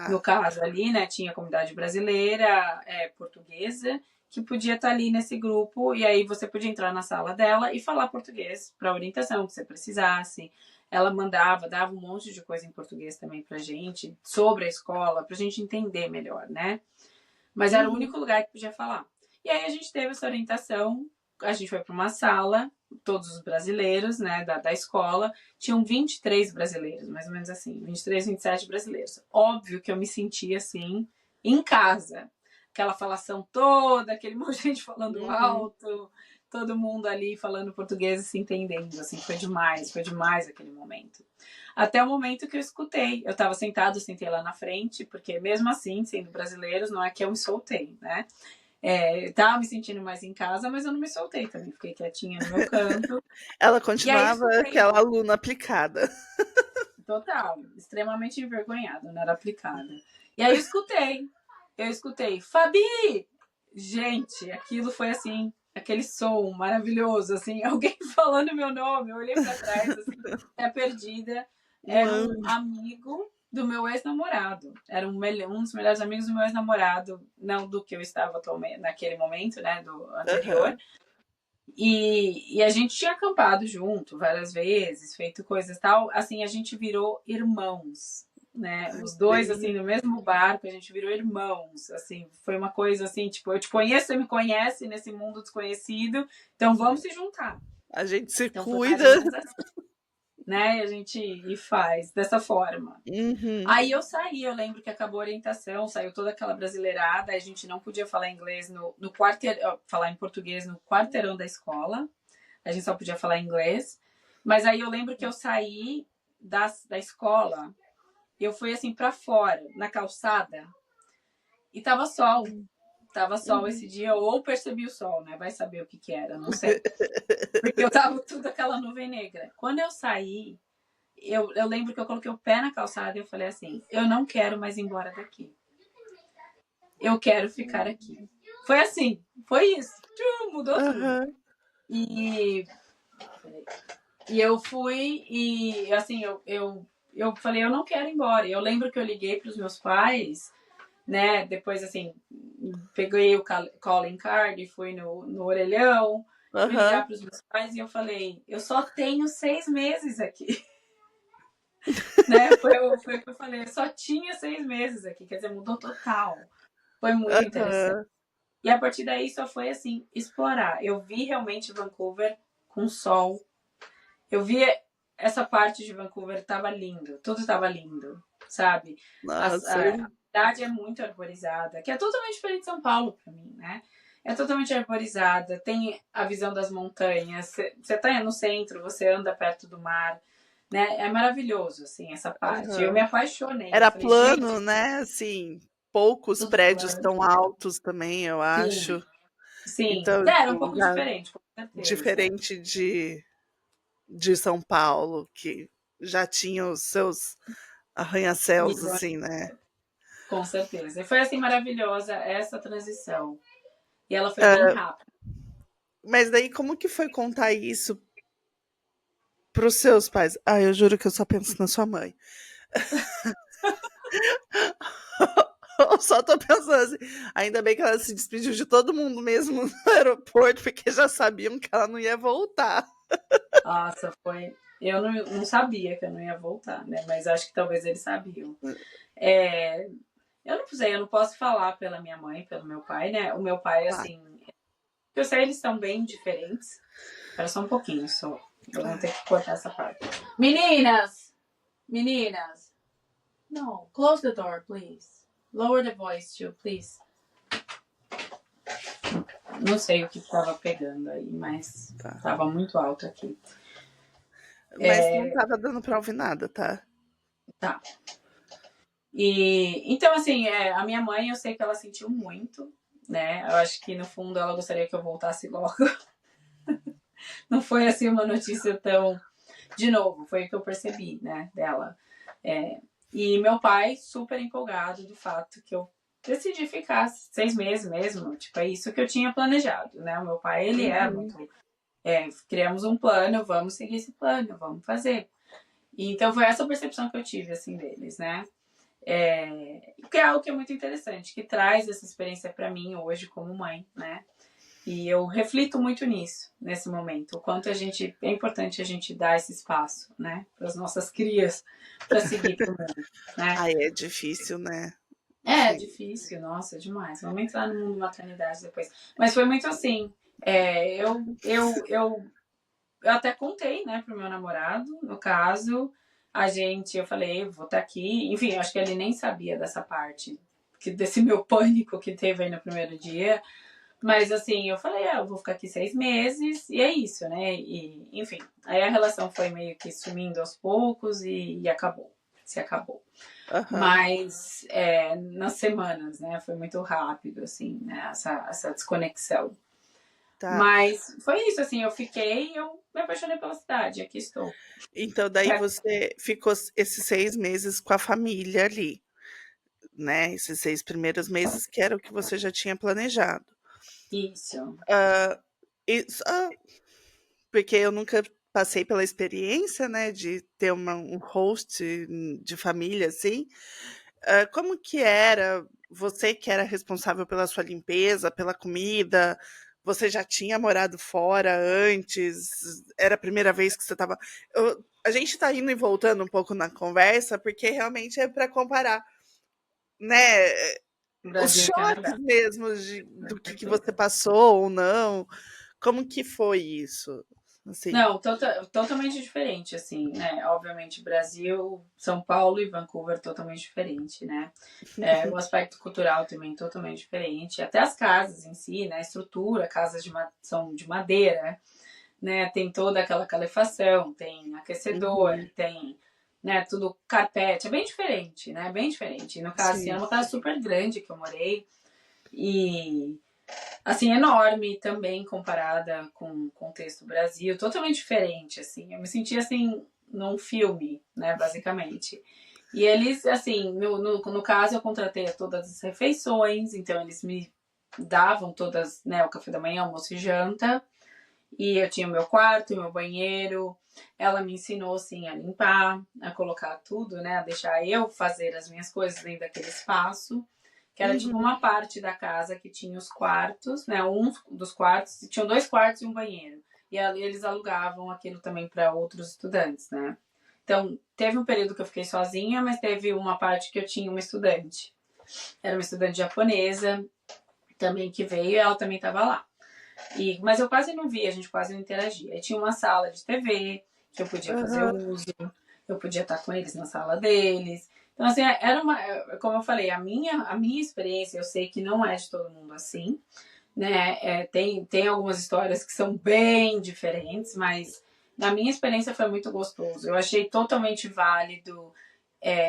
No Tá. caso ali, né, tinha a comunidade brasileira, portuguesa, que podia estar ali nesse grupo, e aí você podia entrar na sala dela e falar português para orientação que você precisasse. Ela dava um monte de coisa em português também pra gente, sobre a escola, pra gente entender melhor, né? Mas era o Uhum. único lugar que podia falar. E aí a gente teve essa orientação, a gente foi para uma sala, todos os brasileiros, né, da escola, tinham 23 brasileiros, mais ou menos assim, 23, 27 brasileiros. Óbvio que eu me sentia assim, em casa. Aquela falação toda, aquele monte de gente falando Uhum. alto, todo mundo ali falando português e se entendendo, assim, foi demais aquele momento. Até o momento que eu escutei. Eu estava sentado, sentei lá na frente, porque mesmo assim, sendo brasileiros, não é que eu me soltei, né? Tava me sentindo mais em casa, mas eu não me soltei também. Fiquei quietinha no meu canto. Ela E aí continuava escutei. aquela aluna aplicada. Total, extremamente envergonhada, não era aplicada. E aí eu escutei. Eu escutei, Fabi! Gente, aquilo foi assim, aquele som maravilhoso, assim, alguém falando meu nome. Eu olhei para trás, assim, é perdida. Um Era um anjo. amigo do meu ex-namorado. Era um dos melhores amigos do meu ex-namorado, não do que eu estava atualmente, naquele momento, né, do anterior. Aham. E a gente tinha acampado junto várias vezes, feito coisas tal. Assim, a gente virou irmãos, né? Os dois, assim, Sim. no mesmo barco, a gente virou irmãos. Assim, foi uma coisa assim, tipo, eu te conheço, você me conhece nesse mundo desconhecido, então vamos se juntar. A gente se Então foi mais ou cuida. menos assim, né? E a gente faz dessa forma. Uhum. Aí eu saí, eu lembro que acabou a orientação, saiu toda aquela brasileirada, a gente não podia falar inglês no quarteirão, falar em português no quarteirão da escola, a gente só podia falar inglês. Mas aí eu lembro que eu saí da escola, eu fui assim para fora, na calçada, e tava sol. Tava sol Uhum. esse dia, ou percebi o sol, né? Vai saber o que que era, não sei. Porque eu tava tudo aquela nuvem negra. Quando eu saí, eu lembro que eu coloquei o pé na calçada e eu falei assim: eu não quero mais ir embora daqui. Eu quero ficar aqui. Foi assim, foi isso. Mudou tudo. Aham. E, e eu fui e assim, eu falei, eu não quero ir embora. Eu lembro que eu liguei para os meus pais, né? Depois, assim, peguei o calling card, fui no orelhão, fui ligar Aham. para os meus pais e eu falei, eu só tenho 6 meses aqui. Né? Foi o que eu falei, eu só tinha 6 meses aqui, quer dizer, mudou total. Foi muito interessante. Aham. E a partir daí só foi assim, explorar. Eu vi realmente Vancouver com sol. Eu vi essa parte de Vancouver, estava lindo, tudo estava lindo, sabe? Nossa. A cidade é muito arborizada, que é totalmente diferente de São Paulo para mim, né? É totalmente arborizada, tem a visão das montanhas, você tá no centro, você anda perto do mar, né? É maravilhoso, assim, essa parte. Eu me Aham. apaixonei, eu Era falei, gente, plano, né? Assim, poucos tudo prédios plano. tão altos também, eu Sim, acho. sim. Então, Era um assim, pouco já diferente, com certeza. diferente de São Paulo, que já tinha os seus arranha-céus, Visão, assim, né? com certeza. E foi assim maravilhosa essa transição. E ela foi bem Ah, rápida. mas daí, como que foi contar isso pros seus pais? Ah, eu juro que eu só penso na sua mãe. Eu só tô pensando assim, ainda bem que ela se despediu de todo mundo mesmo no aeroporto, porque já sabiam que ela não ia voltar. Nossa, foi. Eu não sabia que eu não ia voltar, né? Mas acho que talvez eles sabiam. É, eu não sei, eu não posso falar pela minha mãe, pelo meu pai, né? O meu pai, Claro, assim, eu sei, eles são bem diferentes. Espera só um pouquinho, só. Eu vou claro. ter que cortar essa parte. Meninas! Meninas! No, close the door, please. Lower the voice too, please. Não sei o que estava pegando aí, mas Tá. estava muito alto aqui. Mas não tava dando pra ouvir nada, tá? Tá. E então, assim, a minha mãe, eu sei que ela sentiu muito, né? Eu acho que no fundo ela gostaria que eu voltasse logo. Não foi assim uma notícia tão. De novo, foi o que eu percebi, né, dela. É, e meu pai, super empolgado do fato que eu decidi ficar 6 meses mesmo. Tipo, é isso que eu tinha planejado, né? O meu pai, ele é Uhum. muito. Criamos um plano, vamos seguir esse plano, vamos fazer. E, então foi essa percepção que eu tive, assim, deles, né? Que é algo que é muito interessante, que traz essa experiência para mim hoje como mãe, né? E eu reflito muito nisso, nesse momento, o quanto é importante a gente dar esse espaço, né, para as nossas crias, para seguir para o mundo, né? Aí é difícil, né? É Sim. difícil, nossa, demais. Vamos entrar no mundo maternidade depois. Mas foi muito assim. Eu até contei, né, pro meu namorado, no caso, eu falei, vou estar aqui. Enfim, acho que ele nem sabia dessa parte, desse meu pânico que teve aí no primeiro dia. Mas assim, eu falei, eu vou ficar aqui 6 meses e é isso, né? E, enfim, aí a relação foi meio que sumindo aos poucos e acabou. Se acabou. Aham. Mas nas semanas, né? Foi muito rápido, assim, né? Essa desconexão. Tá. Mas foi isso, assim, eu me apaixonei pela cidade, aqui estou. Então, daí Pra você ficou esses 6 meses com a família ali, né? Esses 6 primeiros meses, que era o que você já tinha planejado. isso. Ah, porque eu nunca passei pela experiência, né, de ter um host de família, assim. Como que era? Você que era responsável pela sua limpeza, pela comida, você já tinha morado fora antes? Era a primeira vez que você estava. A gente está indo e voltando um pouco na conversa, porque realmente é para comparar, né? Os Brasil e choques Canadá, mesmo com do que você certeza. passou ou não. Como que foi isso? Assim. Não, totalmente diferente, assim, né? Obviamente, Brasil, São Paulo e Vancouver totalmente diferente, né? O aspecto cultural também totalmente diferente. Até as casas em si, né? A estrutura, casas são de madeira, né, tem toda aquela calefação, tem aquecedor, Uhum. tem, né, tudo carpete, é bem diferente, né, bem diferente. E no caso, assim, era Sim. uma casa super grande que eu morei e, assim, enorme também comparada com o contexto Brasil, totalmente diferente, assim. Eu me sentia, assim, num filme, né, basicamente. E eles, assim, no caso, eu contratei todas as refeições, então eles me davam todas, né, o café da manhã, almoço e janta. E eu tinha o meu quarto, o meu banheiro. Ela me ensinou, assim, a limpar, a colocar tudo, né, a deixar eu fazer as minhas coisas dentro daquele espaço. Que era tipo Uhum. uma parte da casa que tinha os quartos, né? Um dos quartos, tinham 2 quartos e um banheiro. E ali eles alugavam aquilo também para outros estudantes, né? Então, teve um período que eu fiquei sozinha, mas teve uma parte que eu tinha uma estudante. Era uma estudante japonesa também que veio e ela também estava lá. Mas eu quase não via, a gente quase não interagia. Aí tinha uma sala de TV que eu podia fazer Aham. uso, eu podia estar com eles na sala deles. Então, assim, era uma. Como eu falei, a minha experiência, eu sei que não é de todo mundo assim, né? Tem algumas histórias que são bem diferentes, mas na minha experiência foi muito gostoso. Eu achei totalmente válido.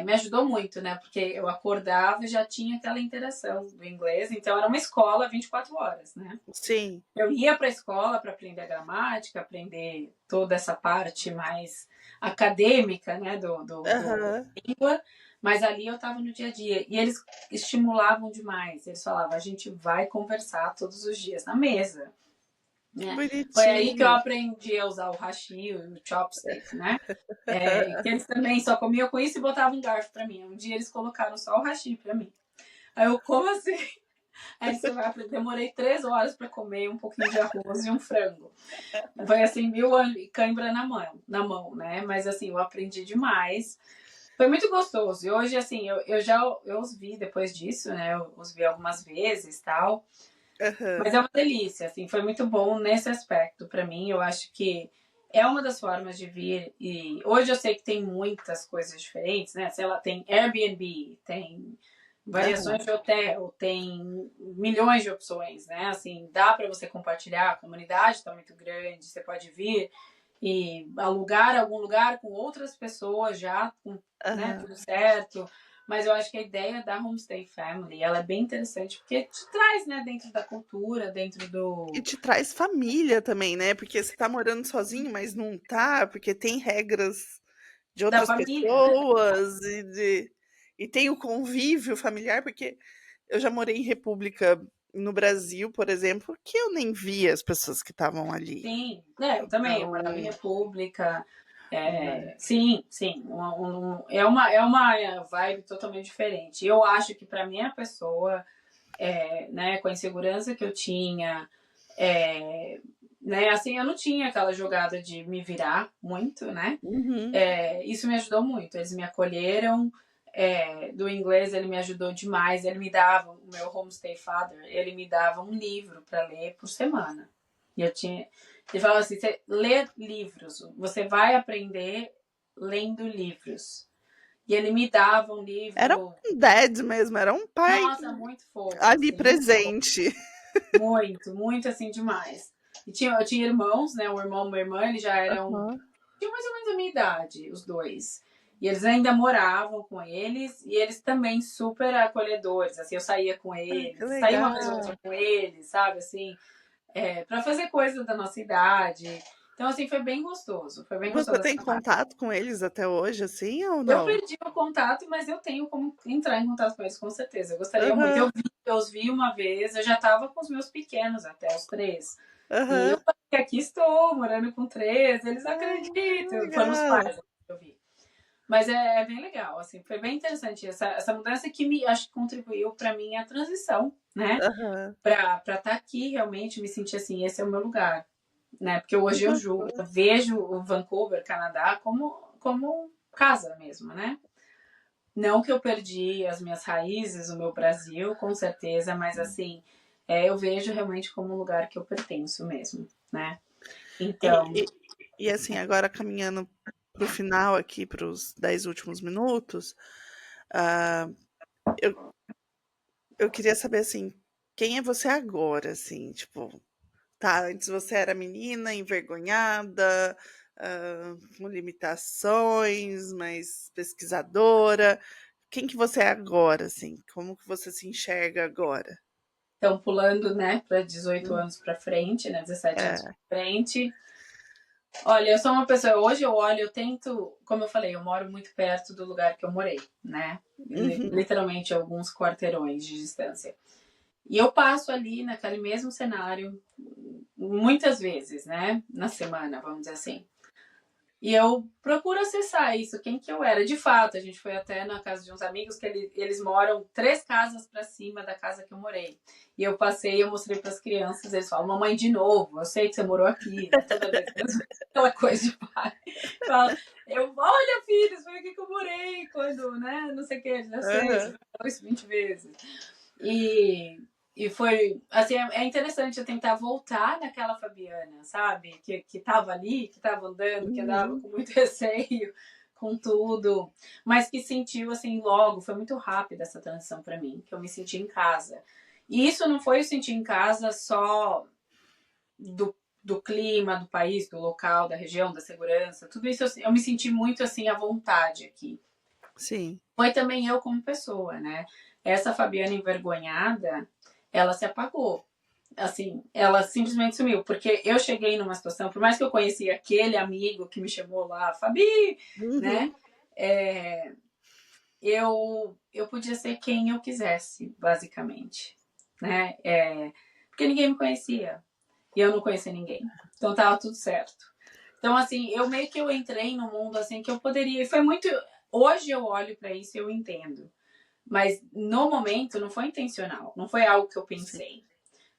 Me ajudou muito, né? Porque eu acordava e já tinha aquela interação do inglês, então era uma escola 24 horas, né? Sim. Eu ia para a escola para aprender a gramática, aprender toda essa parte mais acadêmica, né, da Aham. língua, mas ali eu estava no dia a dia. E eles estimulavam demais. Eles falavam, a gente vai conversar todos os dias na mesa. Que Né? Foi aí que eu bonitinho. aprendi a usar o hashi e o chopstick, né? Que eles também só comiam com isso e botavam um garfo para mim. Um dia eles colocaram só o hashi para mim. Aí eu, como assim? Aí você vai aprender. Demorei 3 horas para comer um pouquinho de arroz e um frango. Foi assim, cãibra na mão, né? Mas assim, eu aprendi demais. Foi muito gostoso. E hoje, assim, eu os vi depois disso, né? Eu os vi algumas vezes tal. Mas Aham. é uma delícia, assim, foi muito bom nesse aspecto para mim. Eu acho que é uma das formas de vir. E hoje eu sei que tem muitas coisas diferentes, né? Sei lá, tem Airbnb, tem variações Aham. de hotel, tem milhões de opções, né? Assim, dá para você compartilhar, a comunidade está muito grande, você pode vir e alugar algum lugar com outras pessoas já, com, né, Aham. tudo certo. Mas eu acho que a ideia da Homestay Family, ela é bem interessante porque te traz, né, dentro da cultura, dentro E do te traz família também, né, porque você tá morando sozinho, mas não tá, porque tem regras de da outras família, né? pessoas e tem o convívio familiar, porque eu já morei em república no Brasil, por exemplo, que eu nem via as pessoas que estavam ali. Sim, eu também, eu morava em Então, República. né. Sim, sim, é uma vibe totalmente diferente. Eu acho que para minha pessoa, né, com a insegurança que eu tinha, né, assim, eu não tinha aquela jogada de me virar muito, né? Uhum. Isso me ajudou muito. Eles me acolheram. Do inglês ele me ajudou demais. Ele me dava, o meu homestay father, ele me dava um livro para ler por semana. E eu tinha. Ele falava assim: você lê livros, você vai aprender lendo livros. E ele me dava um Era livro, um dad mesmo, era um pai nossa, muito fofo, ali assim, muito fofo. presente. Muito, muito assim demais. Eu tinha irmãos, né? Um irmão e uma irmã, eles já eram Aham. tinham mais ou menos a minha idade, os dois. E eles ainda moravam com eles, e eles também super acolhedores. Assim, eu saía com Ai, que eles, saía uma vez ou legal. outra com eles, sabe? Assim, para fazer coisas da nossa idade. Então, assim, foi bem gostoso. Foi bem Você gostoso tem essa parte. contato com eles até hoje, assim, ou Eu não? perdi o contato, mas eu tenho como entrar em contato com eles, com certeza. Eu gostaria muito. Aham, Eu os vi uma vez, eu já estava com os meus pequenos, até os 3. E eu aham. falei, aqui estou, morando com 3. Eles Ah, que acreditam. Foram os legal. pais que eu vi. Mas é bem legal, assim, foi bem interessante essa mudança que me acho que contribuiu para minha transição, né? Aham. Para estar aqui realmente me sentir assim, esse é o meu lugar, né? Porque hoje Uhum. eu vejo o Vancouver, Canadá, como casa mesmo, né? Não que eu perdi as minhas raízes, o meu Brasil, com certeza, mas assim, eu vejo realmente como um lugar que eu pertenço mesmo, né? E, Então, e, e assim, agora caminhando para o final aqui, para os 10 últimos minutos, ah, eu queria saber assim, quem é você agora, assim, tipo, Tá, antes você era menina, envergonhada, com limitações, mais pesquisadora. Quem que você é agora, assim? Como que você se enxerga agora? Então, pulando, né, para 18 Hum, anos para frente, né, 17 anos é. para frente. Olha, eu sou uma pessoa, hoje eu olho, eu tento, como eu falei, eu moro muito perto do lugar que eu morei, né? Uhum, Literalmente alguns quarteirões de distância. E eu passo ali naquele mesmo cenário muitas vezes, né, na semana, vamos dizer assim. E eu procuro acessar isso, quem que eu era. De fato, a gente foi até na casa de uns amigos que eles moram 3 casas para cima da casa que eu morei. E eu passei, eu mostrei para as crianças, eles falam, mamãe, de novo, eu sei que você morou aqui, né? Toda vez, aquela coisa de pai. Fala, olha, filhos, foi aqui que eu morei, quando, né, não sei o que, já sei, você aham, falou isso 20 vezes. E, e foi, assim, é interessante eu tentar voltar naquela Fabiana, sabe? Que tava ali, que tava andando, que andava uhum, com muito receio, com tudo, mas que sentiu, assim, logo, foi muito rápida essa transição para mim, que eu me senti em casa. E isso não foi eu sentir em casa só do clima, do país, do local, da região, da segurança, tudo isso eu me senti muito, assim, à vontade aqui. sim. Foi também eu como pessoa, né? Essa Fabiana envergonhada, ela se apagou. Assim, ela simplesmente sumiu, porque eu cheguei numa situação, por mais que eu conhecia aquele amigo que me chamou lá, Fabi, né? Uhum, É, eu podia ser quem eu quisesse, basicamente, né? Porque ninguém me conhecia e eu não conhecia ninguém, então tava tudo certo. Então, assim, eu meio que eu entrei no mundo assim que eu poderia. E foi muito. Hoje eu olho para isso e eu entendo. Mas no momento não foi intencional. Não foi algo que eu sim. pensei.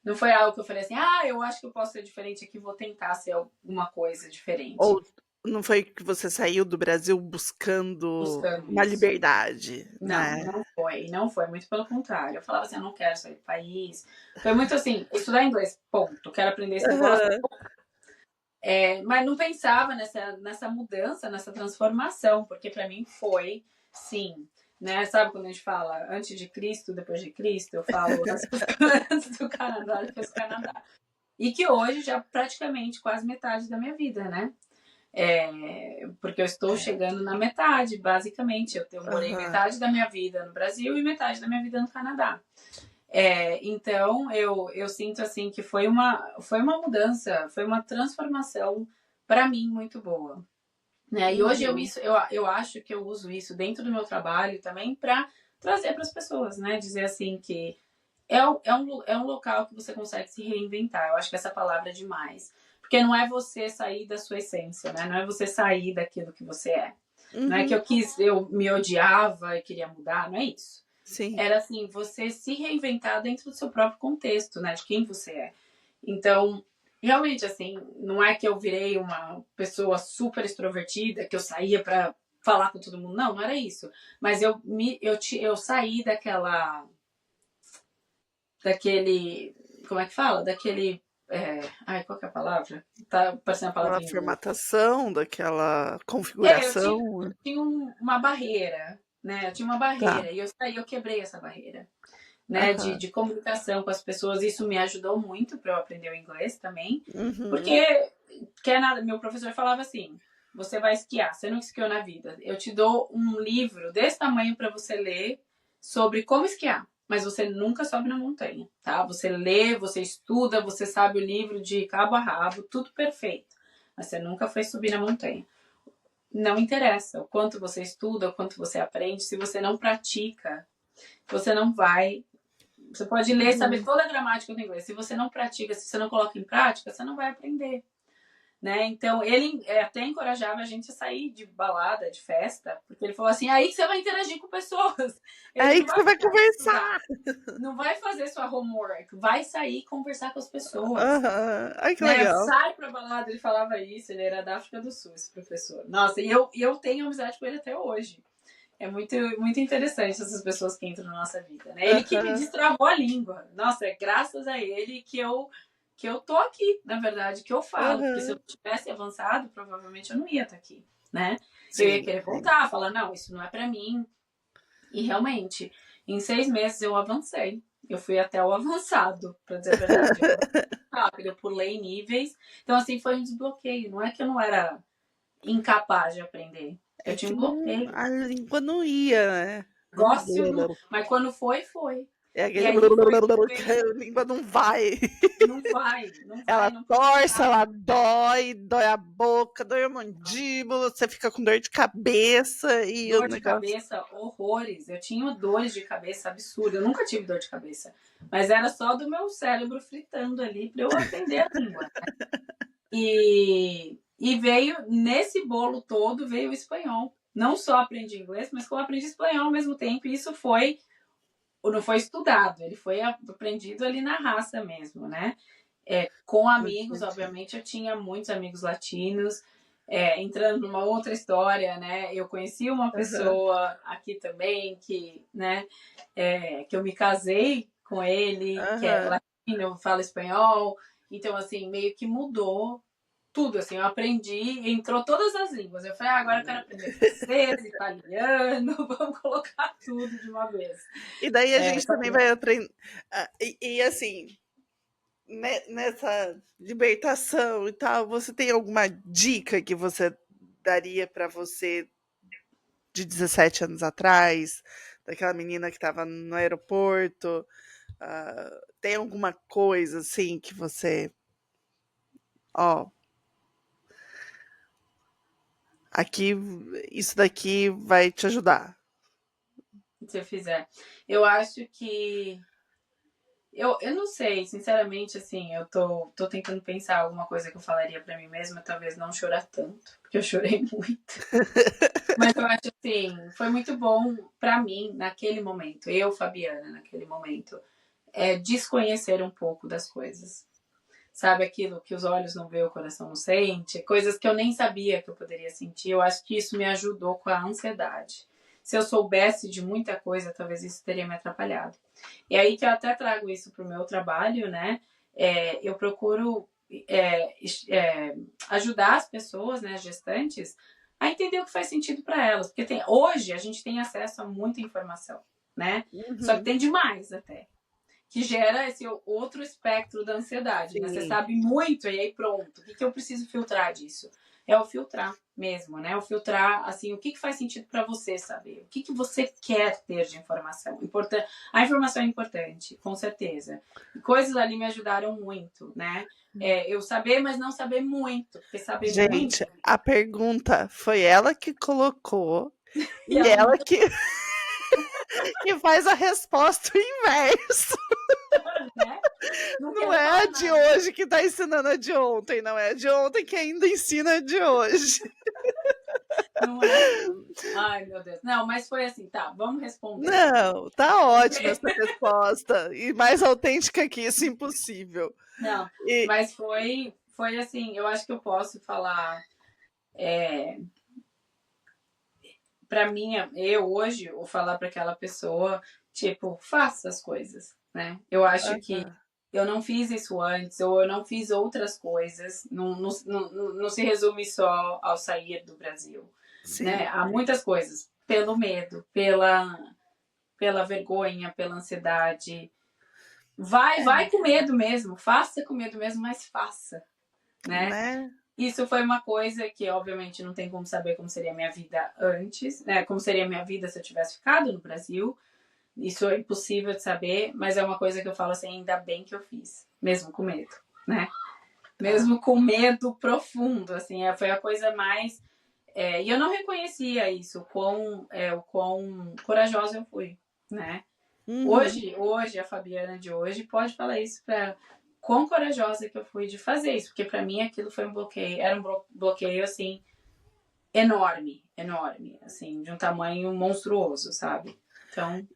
Não foi algo que eu falei assim, eu acho que eu posso ser diferente aqui, vou tentar ser alguma coisa diferente. Ou não foi que você saiu do Brasil buscando Buscando uma isso. liberdade, Não, né? não foi. Não foi. Muito pelo contrário. Eu falava assim, eu não quero sair do país. Foi muito assim, estudar inglês, ponto. Quero aprender esse negócio. Aham, Mas não pensava nessa mudança, nessa transformação, porque para mim foi, sim. Né? Sabe quando a gente fala antes de Cristo, depois de Cristo? Eu falo antes do Canadá, depois do Canadá. E que hoje já praticamente quase metade da minha vida, né? Porque eu estou é, chegando na metade, basicamente. Eu morei aham, metade da minha vida no Brasil e metade da minha vida no Canadá. Então eu sinto assim que foi uma mudança, foi uma transformação para mim muito boa. Né? E hoje uhum, eu acho que eu uso isso dentro do meu trabalho também para trazer para as pessoas, né? Dizer assim que é um local que você consegue se reinventar. Eu acho que essa palavra é demais. Porque não é você sair da sua essência, né? Não é você sair daquilo que você é. Não é que uhum, eu me odiava e queria mudar, não é isso. sim, Era assim, você se reinventar dentro do seu próprio contexto, né? De quem você é. Então, realmente, assim, não é que eu virei uma pessoa super extrovertida, que eu saía para falar com todo mundo. Não, não era isso. Mas eu saí daquele, como é que fala? Daquele, qual que é a palavra? Tá parecendo a aquela palavra em inglês. formatação, daquela Eu tinha, configuração, eu tinha uma barreira, né? Eu tinha uma tá, barreira e eu saí, eu quebrei essa barreira, né? De, aham, de comunicação com as pessoas. Isso me ajudou muito para eu aprender o inglês também, uhum, porque quer nada, meu professor falava assim: você vai esquiar, você nunca esquiou na vida. Eu te dou um livro desse tamanho para você ler sobre como esquiar. Mas você nunca sobe na montanha, tá? Você lê, você estuda, você sabe o livro de cabo a rabo, tudo perfeito. Mas você nunca foi subir na montanha. Não interessa o quanto você estuda, o quanto você aprende, se você não pratica, você não vai. Você pode ler, saber uhum, toda a gramática do inglês. Se você não pratica, se você não coloca em prática, você não vai aprender. Né? Então, ele até encorajava a gente a sair de balada, de festa, porque ele falou assim: aí que você vai interagir com pessoas. Ele aí não que vai você vai ficar estudar, conversar. não vai fazer sua homework, vai sair e conversar com as pessoas. Aham, ai que Né? legal. Sai pra balada, ele falava isso, ele era da África do Sul, esse professor. Nossa, e eu tenho amizade com ele até hoje. É muito, muito interessante essas pessoas que entram na nossa vida, né? Ele que me Aham, destravou a língua. Nossa, é graças a ele que eu tô aqui, na verdade, que eu falo. Porque se eu aham, tivesse avançado, provavelmente eu não ia estar aqui, né? Eu ia sim, querer sim, voltar, falar, não, isso não é pra mim. E realmente, em 6 meses eu avancei. Eu fui até o avançado, para dizer a verdade. Eu rápido, eu pulei níveis. Então, assim, foi um desbloqueio. Não é que eu não era incapaz de aprender. Eu É tinha que um não, bloqueio. a língua não ia, né? Gosto, não. Mas quando foi, foi. É E aquele aí foi que a veio, língua não vai. não vai, não vai, Ela não tem torce, ela como. dói, dói a boca, dói a mandíbula, você fica com dor de cabeça e o Dor de negócio. cabeça, horrores. Eu tinha dores de cabeça absurdas. Eu nunca tive dor de cabeça. Mas era só do meu cérebro fritando ali para eu aprender a língua. E veio, nesse bolo todo, veio o espanhol. Não só aprendi inglês, mas como aprendi espanhol ao mesmo tempo. E isso foi, não foi estudado, ele foi aprendido ali na raça mesmo, né? Com amigos, obviamente, eu tinha muitos amigos latinos. Entrando numa outra história, né? Eu conheci uma Aham, pessoa aqui também né? Que eu me casei com ele, que é aham. latino, fala espanhol. Então, assim, meio que mudou tudo, assim, eu aprendi, entrou todas as línguas. Eu falei, agora eu quero aprender francês, italiano, vamos colocar tudo de uma vez. E daí a gente Só também que vai aprender. E assim, nessa libertação e tal, você tem alguma dica que você daria para você de 17 anos atrás, daquela menina que estava no aeroporto? Tem alguma coisa assim que você, ó, aqui, isso daqui vai te ajudar. se eu fizer. Eu acho que. Eu não sei, sinceramente, assim, eu tô tentando pensar alguma coisa que eu falaria pra mim mesma, talvez não chorar tanto, porque eu chorei muito. Mas eu acho assim, foi muito bom pra mim naquele momento, eu, Fabiana, naquele momento, desconhecer um pouco das coisas. Sabe aquilo que os olhos não vê, o coração não sente, coisas que eu nem sabia que eu poderia sentir. Eu acho que isso me ajudou com a ansiedade. Se eu soubesse de muita coisa, talvez isso teria me atrapalhado. E aí que eu até trago isso para o meu trabalho, né? Eu procuro ajudar as pessoas, né, gestantes, a entender o que faz sentido para elas, porque hoje a gente tem acesso a muita informação, né? Só que Uhum, tem demais até que gera esse outro espectro da ansiedade, né? Você sim. sabe muito e aí pronto. O que, que eu preciso filtrar disso? É o filtrar mesmo, né? O filtrar, assim, o que, que faz sentido para você saber? O que, que você quer ter de informação? A informação é importante, com certeza. E coisas ali me ajudaram muito, né? Eu saber, mas não saber muito, porque saber muito Gente, a pergunta foi ela que colocou e e ela não ela que faz a resposta inversa. né? Não Não quero é a falar de nada. hoje que está ensinando a de ontem, não é a de ontem que ainda ensina a de hoje. Não é? Ai, meu Deus. Não, mas foi assim, tá, vamos responder. Não, tá ótima essa resposta. E mais autêntica que isso, impossível. Não, E, mas foi assim, eu acho que eu posso falar para mim, eu hoje, ou falar para aquela pessoa, tipo, faça as coisas, né? Eu acho que ah, eu não fiz isso antes, ou eu não fiz outras coisas, não se resume só ao sair do Brasil, né? sim, Há muitas coisas, pelo medo, pela vergonha, pela ansiedade. Vai com medo mesmo, faça com medo mesmo, mas faça, né? né? Isso foi uma coisa que, obviamente, não tem como saber como seria a minha vida antes, né? Como seria a minha vida se eu tivesse ficado no Brasil. Isso é impossível de saber, mas é uma coisa que eu falo assim, ainda bem que eu fiz, mesmo com medo, né? Tá. Mesmo com medo profundo, assim, foi a coisa mais. E eu não reconhecia isso, o quão corajosa eu fui, né? Uhum. Hoje, a Fabiana de hoje pode falar isso para quão corajosa que eu fui de fazer isso, porque para mim aquilo foi um bloqueio, era um bloqueio assim enorme, enorme, assim, de um tamanho monstruoso, sabe? Então,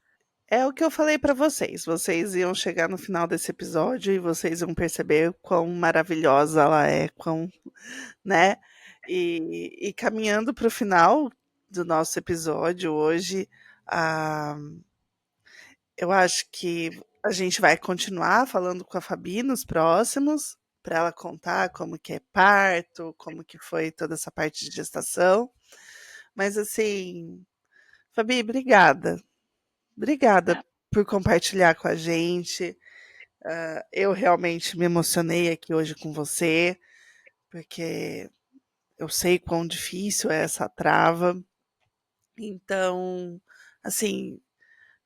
É o que eu falei para vocês. Vocês iam chegar no final desse episódio e vocês iam perceber quão maravilhosa ela é, quão, né? E caminhando para o final do nosso episódio hoje, ah, eu acho que a gente vai continuar falando com a Fabi nos próximos, para ela contar como que é parto, como que foi toda essa parte de gestação. Mas assim, Fabi, obrigada. Obrigada por compartilhar com a gente. Eu realmente me emocionei aqui hoje com você, porque eu sei quão difícil é essa trava. Então, assim,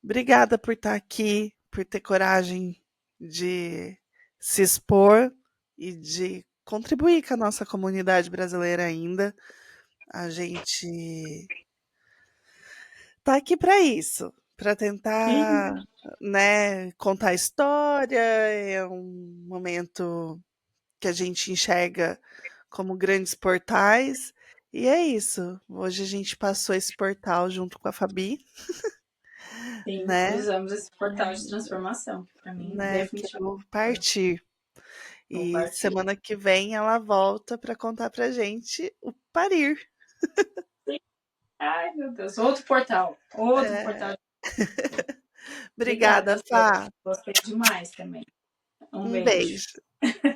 obrigada por estar aqui, por ter coragem de se expor e de contribuir com a nossa comunidade brasileira ainda. A gente tá aqui para isso, para tentar, Sim, né, contar história. É um momento que a gente enxerga como grandes portais. E é isso. Hoje a gente passou esse portal junto com a Fabi, sim, né? cruzamos esse portal de transformação, que para mim, Que é definitivamente, o partir. vou E partir. semana que vem ela volta para contar pra gente o parir. Sim. Ai, meu Deus, outro portal. Outro É. portal. Obrigada, Obrigada, Fá. gostei demais também. Um Um beijo. beijo.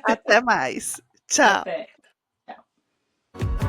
Até mais. Tchau. Até. Tchau.